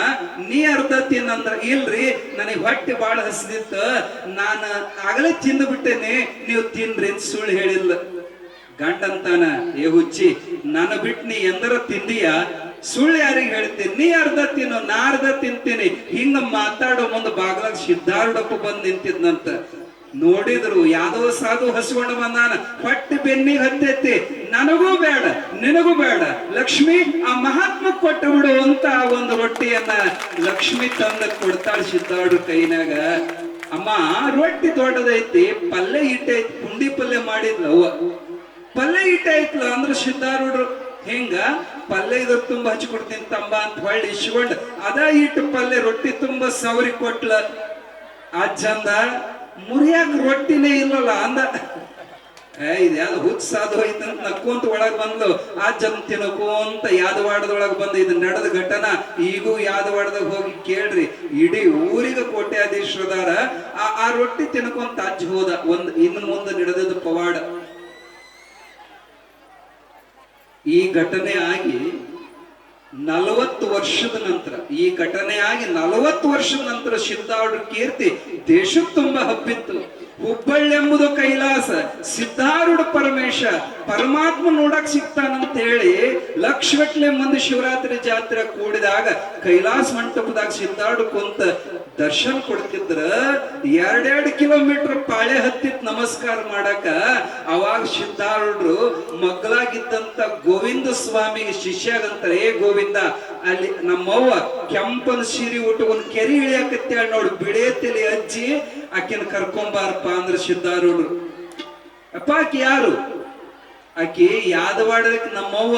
Speaker 1: ನೀ ಅರ್ಧ ತಿನ್ನಂದ್ರ ಇಲ್ರಿ ನನಗೆ ಹೊಟ್ಟೆ ಬಾಳ ಹಸಿದಿತ್ತ ನಾನು ಆಗಲೇ ತಿಂದು ಬಿಟ್ಟೇನೆ ನೀವು ತಿನ್ರಿ ಅಂತ ಸುಳ್ಳು ಹೇಳಿಲ್ಲ. ಗಂಡಂತಾನ ಏ ಹುಚ್ಚಿ ನಾನು ಬಿಟ್ಟು ನೀ ಎಂದರ ತಿಂದೀಯ, ಸುಳ್ಳು ಯಾರಿಗೆ ಹೇಳ್ತೀನಿ, ನೀ ಅರ್ಧ ತಿನ್ನು ನಾ ಅರ್ಧ ತಿಂತೀನಿ. ಹಿಂಗ ಮಾತಾಡೋ ಮುಂದೆ ಬಾಗ್ಲಾಗ ಸಿದ್ಧಾರೂಢಪ್ಪ ಬಂದ್ ನಿಂತಿದ್ನಂತ. ನೋಡಿದ್ರು ಯಾದವ ಸಾಧು ಹಸ್ಕೊಂಡು ಬಂದಾನ, ಹೊಟ್ಟೆ ಬೆನ್ನಿಗೆ ಹತ್ತೈತಿ, ನನಗೂ ಬೇಡ ನಿನಗೂ ಬೇಡ ಲಕ್ಷ್ಮಿ ಆ ಮಹಾತ್ಮ ಕೊಟ್ಟು ಬಿಡು ಅಂತ ಒಂದು ರೊಟ್ಟಿಯನ್ನ ಲಕ್ಷ್ಮಿ ತಂದ ಕೊಡ್ತಾಳ ಸಿದ್ಧಾರೂಢ ಕೈನಾಗ. ಅಮ್ಮ ರೊಟ್ಟಿ ದೊಡ್ಡದೈತಿ, ಪಲ್ಯ ಇಟ್ಟೈತಿ, ಪುಂಡಿ ಪಲ್ಯ ಮಾಡಿದ್ಲ ಅವ್ವ, ಪಲ್ಯ ಇಟ್ಟೈತ್ಲ ಅಂದ್ರ ಸಿದ್ಧಾರೂಢರು ಹಿಂಗ ಪಲ್ಯ ಇದ್ರ ತುಂಬಾ ಹಚ್ಕೊಡ್ತೀನಿ ತಂಬ ಅಂತ ಹೊಳ್ಳಿ ಇಸ್ಕೊಂಡ್ ಅದ ಇಟ್ಟು ಪಲ್ಯ ರೊಟ್ಟಿ ತುಂಬಾ ಸವರಿ ಕೊಟ್ಲ. ಆ ಚಂದ ಮುರಿಯಾಕ ರೊಟ್ಟಿನೇ ಇಲ್ಲಲ್ಲ ಅಂದ. ಇದ್ಯಾವ್ದು ಹುಚ್ಚ ಸಾಧು ಐತಂತ ನಕ್ಕೊಂತ ಒಳಗ್ ಬಂದ್ಲು. ಆ ಜನ ತಿನ್ಕೋಂತ ಯಾದವಾಡದೊಳಗ ಬಂದು ಇದು ನಡೆದ ಘಟನಾ ಈಗೂ ಯಾದವಾಡದಾಗ ಹೋಗಿ ಕೇಳ್ರಿ, ಇಡೀ ಊರಿಗೆ ಕೋಟ್ಯಾಧೀಶ್ವರದಾರ. ಆ ರೊಟ್ಟಿ ತಿನ್ಕೊಂತ ಅಜ್ಜ ಹೋದ. ಇನ್ನು ಮುಂದೆ ನಡೆದದ ಪವಾಡ. ಈ ಘಟನೆ ಆಗಿ 40 ವರ್ಷದ ನಂತರ, ಈ ಘಟನೆ ಆಗಿ 40 ವರ್ಷದ ನಂತರ ಸಿದ್ಧಾರೂಢ ಕೀರ್ತಿ ದೇಶ ತುಂಬಾ ಹಬ್ಬಿತ್ತು. ಹುಬ್ಬಳ್ಳಿ ಎಂಬುದು ಕೈಲಾಸ, ಸಿದ್ಧಾರೂಢ ಪರಮೇಶ ಪರಮಾತ್ಮ ನೋಡಕ್ ಸಿಗ್ತಾನಂತ ಹೇಳಿ ಲಕ್ಷಗಟ್ಲೆ ಮಂದಿ ಶಿವರಾತ್ರಿ ಜಾತ್ರೆ ಕೂಡಿದಾಗ ಕೈಲಾಸ ಮಂಟಪದಾಗ ಸಿದ್ಧಾರೂಢ ಕುಂತ ದರ್ಶನ ಕೊಡ್ತಿದ್ರ. 2 ಕಿಲೋಮೀಟರ್ ಪಾಳೆ ಹತ್ತಿತ್ ನಮಸ್ಕಾರ ಮಾಡಕ. ಅವಾಗ ಸಿದ್ಧಾರೂಢರು ಮಗ್ಲಾಗಿದ್ದಂತ ಗೋವಿಂದ ಸ್ವಾಮಿಗೆ ಶಿಷ್ಯಾಗಂತಾರೆ, ಏ ಗೋವಿಂದ ಅಲ್ಲಿ ನಮ್ಮವ್ವ ಕೆಂಪನ ಸೀರೆ ಉಟ್ಕೊಂಡ್ ಕೆರೆ ಇಳಿಯಾಕತ್ಯಾಳ ನೋಡು, ಬಿಡೇತಿಲಿ ಅಜ್ಜಿ ಆಕಿನ ಕರ್ಕೊಂಬಾರಪ್ಪ ಅಂದ್ರ ಸಿದ್ಧಾರೂಢರು. ಅಪ್ಪ ಆಕಿ ಯಾರು? ಆಕಿ ಯಾದವಾಡಕ್ಕೆ ನಮ್ಮವ್ವ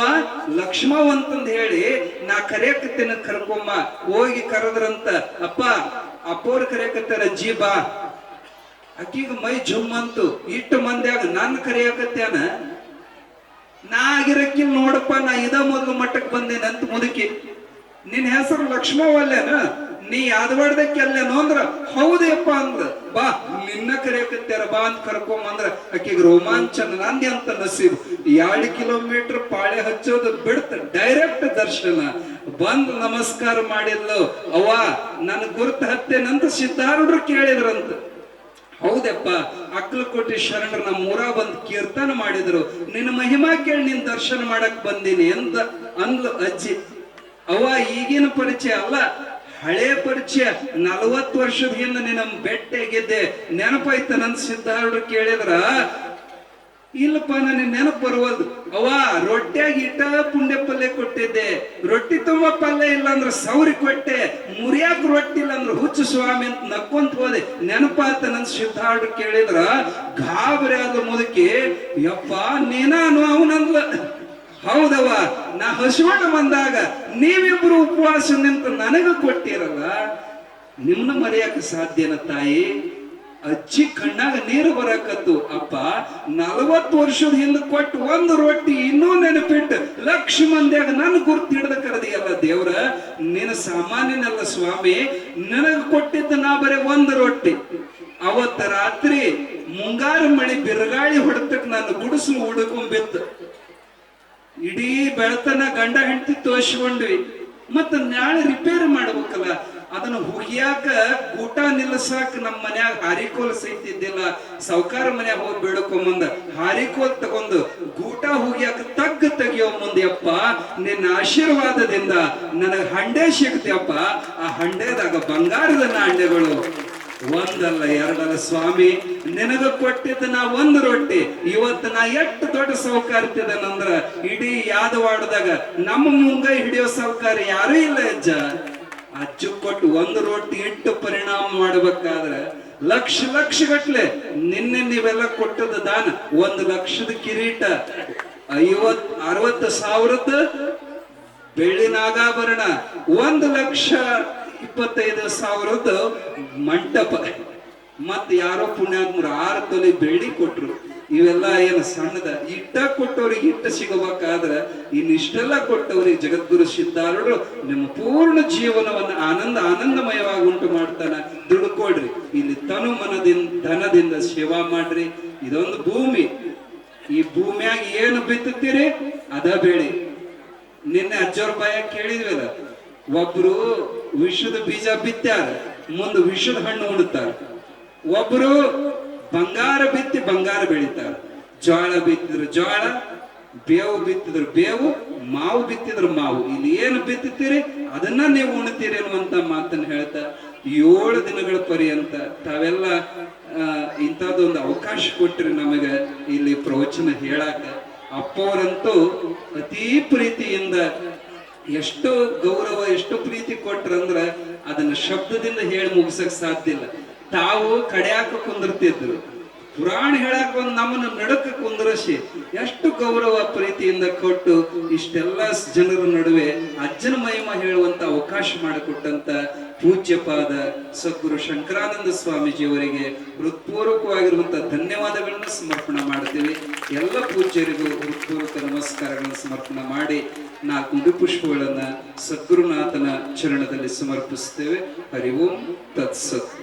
Speaker 1: ಲಕ್ಷ್ಮವ್ ಅಂತಂದ್ ಹೇಳಿ ನಾ ಕರೆಯಕತ್ತೇನ ಕರ್ಕೊಂಬ. ಹೋಗಿ ಕರೆದ್ರಂತ, ಅಪ್ಪ ಅಪ್ಪವ್ರ ಕರೆಯಕತ್ತಾರ ಅಜ್ಜಿ ಬಾ. ಆಕಿಗ ಮೈ ಜುಮ್ಮಂತು. ಇಟ್ಟು ಮಂದ್ಯಾಗ ನನ್ ಕರೆಯಕತ್ಯಾನ, ನಾ ಆಗಿರಕ್ಕಿಲ್ ನೋಡಪ್ಪ, ನಾ ಇದ ಮೊದಲು ಮಟ್ಟಕ್ಕೆ ಬಂದೇನ ಅಂತ ಮುದುಕಿ. ನಿನ್ ಹೆಸರು ಲಕ್ಷ್ಮವಲ್ಲೇನ, ನೀ ಯಾದವಾಡದಕ್ಕೆ ಅಲ್ಲೇನೋ ಅಂದ್ರ ಹೌದಪ್ಪ ಅಂದ್ರ, ಬಾ ನಿನ್ನ ಕರೆಯಕತ್ತಾರ ಬಾ ಅಂತ ಕರ್ಕೊಂಬಂದ್ರ ಆಕಿಗೆ ರೋಮಾಂಚನ. ನಂದಿ ಅಂತ ನಸೀಬ್ 2 ಕಿಲೋಮೀಟರ್ ಪಾಳೆ ಹಚ್ಚೋದು ಬಿಡ್ತ ಡೈರೆಕ್ಟ್ ದರ್ಶನ. ಬಂದ್ ನಮಸ್ಕಾರ ಮಾಡಿದ್ಲು. ಅವ್ವ ನನ್ ಗುರ್ತ ಹತ್ತೇನಂತ ಸಿದ್ಧಾರೂಢರು ಕೇಳಿದ್ರಂತ. ಹೌದಪ್ಪ ಅಕ್ಕಲಕೋಟೆ ಶರಣರು ನಮ್ಮ ಊರ ಬಂದ್ ಕೀರ್ತನ ಮಾಡಿದ್ರು, ನಿನ್ನ ಮಹಿಮಾ ಕೇಳಿ ನಿನ್ ದರ್ಶನ ಮಾಡಕ್ ಬಂದೀನಿ ಅಂತ ಅಂದ್ಲು ಅಜ್ಜಿ. ಅವ್ವ ಈಗಿನ ಪರಿಚಯ ಅಲ್ಲ, ಹಳೆ ಪರಿಚಯ. 40 ವರ್ಷದ ಹಿಂದೆ ನಿನ್ನ ಬೆಟ್ಟೆಗಿದ್ದೆ ನೆನಪಾಯ್ತ ನನ್ ಸಿದ್ಧಾರೂಢರು ಕೇಳಿದ್ರ. ಇಲ್ಲಪ್ಪ ನನಗೆ ನೆನಪು ಬರುವಲ್ದು. ಅವ್ವ ರೊಟ್ಟಿಯಾಗ ಇಟ್ಟ ಪುಂಡೆ ಪಲ್ಯ ಕೊಟ್ಟಿದ್ದೆ, ರೊಟ್ಟಿ ತುಂಬಾ ಪಲ್ಯ ಇಲ್ಲ ಅಂದ್ರೆ ಸೌರಿ ಕೊಟ್ಟೆ, ಮುರಿಯಾಕ ರೊಟ್ಟಿ ಇಲ್ಲ ಅಂದ್ರೆ ಹುಚ್ಚು ಸ್ವಾಮಿ ಅಂತ ನಕ್ಕೊಂತ ಹೋದೆ, ನೆನಪಾತ ನನ್ ಸಿದ್ಧಾರೂಢರು ಕೇಳಿದ್ರ. ಗಾಬರಿ ಆದ ಮುದುಕಿ, ಯಪ್ಪ ನೀನಾನು ಅವನಂದ್ಲ. ಹೌದವ್ವ ನಾ ಹಸಿಕೊಂಡು ಬಂದಾಗ ನೀವಿಬ್ರು ಉಪವಾಸ ನಿಂತು ನನಗ ಕೊಟ್ಟಿರಲ್ಲ, ನಿಮ್ನ ಮರೆಯಕ ಸಾಧ್ಯನ ತಾಯಿ? ಅಜ್ಜಿ ಕಣ್ಣಾಗ ನೀರು ಬರಕತ್ತು. ಅಪ್ಪ 40 ವರ್ಷದ ಹಿಂದೆ ಕೊಟ್ಟು ಒಂದು ರೊಟ್ಟಿ ಇನ್ನೂ ನೆನಪಿಟ್ಟು ಲಕ್ಷ ಮಂದಿಯಾಗ ನನ್ ಗುರ್ತು ಹಿಡ್ದ ಕರೆದಿಯಲ್ಲ ದೇವ್ರ, ನೀನು ಸಾಮಾನ್ಯನಲ್ಲ ಸ್ವಾಮಿ. ನನಗ ಕೊಟ್ಟಿದ್ದ ನಾ ಬರೀ ಒಂದು ರೊಟ್ಟಿ. ಅವತ್ತ ರಾತ್ರಿ ಮುಂಗಾರು ಮಳಿ ಬಿರುಗಾಳಿ ಹೊಡೆತಕ್ ನನ್ನ ಗುಡಿಸಲು ಹುಡುಕೊಂಬಿತ್ತು. ಇಡೀ ಬೆಳತನ ಗಂಡ ಹೆಂಡತಿ ತೋರಿಸ್ಕೊಂಡ್ವಿ. ಮತ್ತ ನಾಳೆ ರಿಪೇರಿ ಮಾಡ್ಬೇಕಲ್ಲ, ಅದನ್ನ ಹುಗಿಯಾಕ ಊಟ ನಿಲ್ಲಸಾಕ ನಮ್ಮ ಮನ್ಯಾಗ ಹಾರಿಕೋಲ್ ಸೈತಿದ್ದಿಲ್ಲ. ಸಾವುಕಾರ ಮನ್ಯಾಗ ಹೋಗಿ ಬೇಡಕೊಂಬಂದ ಹಾರಿಕೋಲ್ ತಗೊಂಡು ಗೂಟ ಹುಗಿಯಾಕ ತಗ್ಗ ತೆಗಿಯೋ ಮುಂದೆಯಪ್ಪ ನಿನ್ನ ಆಶೀರ್ವಾದದಿಂದ ನನಗ ಹಂಡೆ ಸಿಗ್ತಿಯಪ್ಪ. ಆ ಹಂಡೆದಾಗ ಬಂಗಾರದ ನಾಣ್ಯಗಳು ಒಂದಲ್ಲ ಎರಡಲ್ಲ ಸ್ವಾಮಿ. ನಿನಗ ಕೊಟ್ಟಿದ್ದ ನಾ ಒಂದು ರೊಟ್ಟಿ, ಇವತ್ತು ನಾ ಎಷ್ಟು ದೊಡ್ಡ ಸೌಕಾರ್ತಿದನಂದ್ರ ಇಡೀ ಯಾದವಾಡದಾಗ ನಮ್ಮ ಮುಂಗೈ ಹಿಡಿಯೋ ಸೌಕಾರ ಯಾರೂ ಇಲ್ಲ ಅಜ್ಜ. ಅಜ್ಜು ಕೊಟ್ಟು ಒಂದು ರೊಟ್ಟಿ ಇಟ್ಟು ಪರಿಣಾಮ ಮಾಡ್ಬೇಕಾದ್ರೆ ಲಕ್ಷ ಗಟ್ಲೆ. ನಿನ್ನೆ ನೀವೆಲ್ಲ ಕೊಟ್ಟದ ದಾನ 1 ಲಕ್ಷದ ಕಿರೀಟ, 50-60 ಸಾವಿರದ ಬೆಳ್ಳಿ ನಾಗಾಭರಣ, 1,25,000 ಮಂಟಪ, ಮತ್ ಯಾರೋ ಪುಣ್ಯಾತ್ಮರು 6 ತೊಲೆ ಬೆಳ್ಳಿ ಕೊಟ್ರು. ಇವೆಲ್ಲ ಏನು ಸಣ್ಣದ? ಇಟ್ಟ ಕೊಟ್ಟವ್ರಿಗೆ ಇಟ್ಟ ಸಿಗಬೇಕಾದ್ರ ಇನ್ನಿಷ್ಟೆಲ್ಲ ಕೊಟ್ಟವ್ರಿಗೆ ಜಗದ್ಗುರು ಸಿದ್ಧಾರೂಢರು ನಿಮ್ಮ ಪೂರ್ಣ ಜೀವನವನ್ನು ಆನಂದಮಯವಾಗಿ ಉಂಟು ಮಾಡ್ತಾನ. ದುಡ್ಕೊಡ್ರಿ, ಇಲ್ಲಿ ತನು ಮನದಿಂದ ಧನದಿಂದ ಸೇವಾ ಮಾಡ್ರಿ. ಇದೊಂದು ಭೂಮಿ, ಈ ಭೂಮಿಯಾಗ ಏನು ಬಿತ್ತುತ್ತೀರಿ ಅದ ಬೆಳಿ. ನಿನ್ನೆ ಅಜ್ಜವ್ರ ಬಾಯ ಕೇಳಿದ್ವಲ್ಲ, ಒಬ್ರು ವಿಷದ ಬೀಜ ಬಿತ್ತಾರ, ಮುಂದೆ ವಿಷದ ಹಣ್ಣು ಉಣ್ತಾರ. ಒಬ್ರು ಬಂಗಾರ ಬಿತ್ತಿ ಬಂಗಾರ ಬೆಳಿತಾರ. ಜೋಳ ಬಿತ್ತಿದ್ರು ಜೋಳ, ಬೇವು ಬಿತ್ತಿದ್ರು ಬೇವು, ಮಾವು ಬಿತ್ತಿದ್ರು ಮಾವು. ಇಲ್ಲಿ ಏನು ಬಿತ್ತುತ್ತೀರಿ ಅದನ್ನ ನೀವು ಉಣ್ತೀರಿ ಅನ್ನುವಂತ ಮಾತನ್ನ ಹೇಳ್ತಾ 7 ದಿನಗಳ ಪರ್ಯಂತ ತಾವೆಲ್ಲ ಇಂಥದ್ದೊಂದು ಅವಕಾಶ ಕೊಟ್ರಿ ನಮಗೆ ಇಲ್ಲಿ ಪ್ರವಚನ ಹೇಳಾಕ. ಅಪ್ಪವರಂತೂ ಅತೀ ಪ್ರೀತಿಯಿಂದ ಎಷ್ಟು ಗೌರವ, ಎಷ್ಟು ಪ್ರೀತಿ ಕೊಟ್ರಂದ್ರ ಅದನ್ನ ಶಬ್ದದಿಂದ ಹೇಳಿ ಮುಗಿಸಕ್ ಸಾಧ್ಯ ಇಲ್ಲ. ತಾವು ಕಡ್ಯಾಕ ಕುಂದಿರ್ತಿದ್ರು, ಪುರಾಣ ಹೇಳಾಕ ಒಂದು ನಮ್ಮನ್ನು ನಡಕ ಕುಂದ್ರಸಿ ಎಷ್ಟು ಗೌರವ ಪ್ರೀತಿಯಿಂದ ಕೊಟ್ಟು ಇಷ್ಟೆಲ್ಲ ಜನರ ನಡುವೆ ಅಜ್ಜನ ಮಹಿಮ ಹೇಳುವಂತ ಅವಕಾಶ ಮಾಡಿಕೊಟ್ಟಂತ ಪೂಜ್ಯಪಾದ ಸದ್ಗುರು ಶಂಕರಾನಂದ ಸ್ವಾಮೀಜಿಯವರಿಗೆ ಹೃತ್ಪೂರ್ವಕವಾಗಿರುವಂತಹ ಧನ್ಯವಾದಗಳನ್ನು ಸಮರ್ಪಣೆ ಮಾಡ್ತೀವಿ. ಎಲ್ಲ ಪೂಜ್ಯರಿಗೂ ಹೃತ್ಪೂರ್ವಕ ನಮಸ್ಕಾರಗಳನ್ನು ಸಮರ್ಪಣೆ ಮಾಡಿ 4 ಮುಡಿಪುಷ್ಪಗಳನ್ನ ಸದ್ಗುರುನಾಥನ ಚರಣದಲ್ಲಿ ಸಮರ್ಪಿಸ್ತೇವೆ. ಹರಿ ಓಂ ತತ್ಸತ್.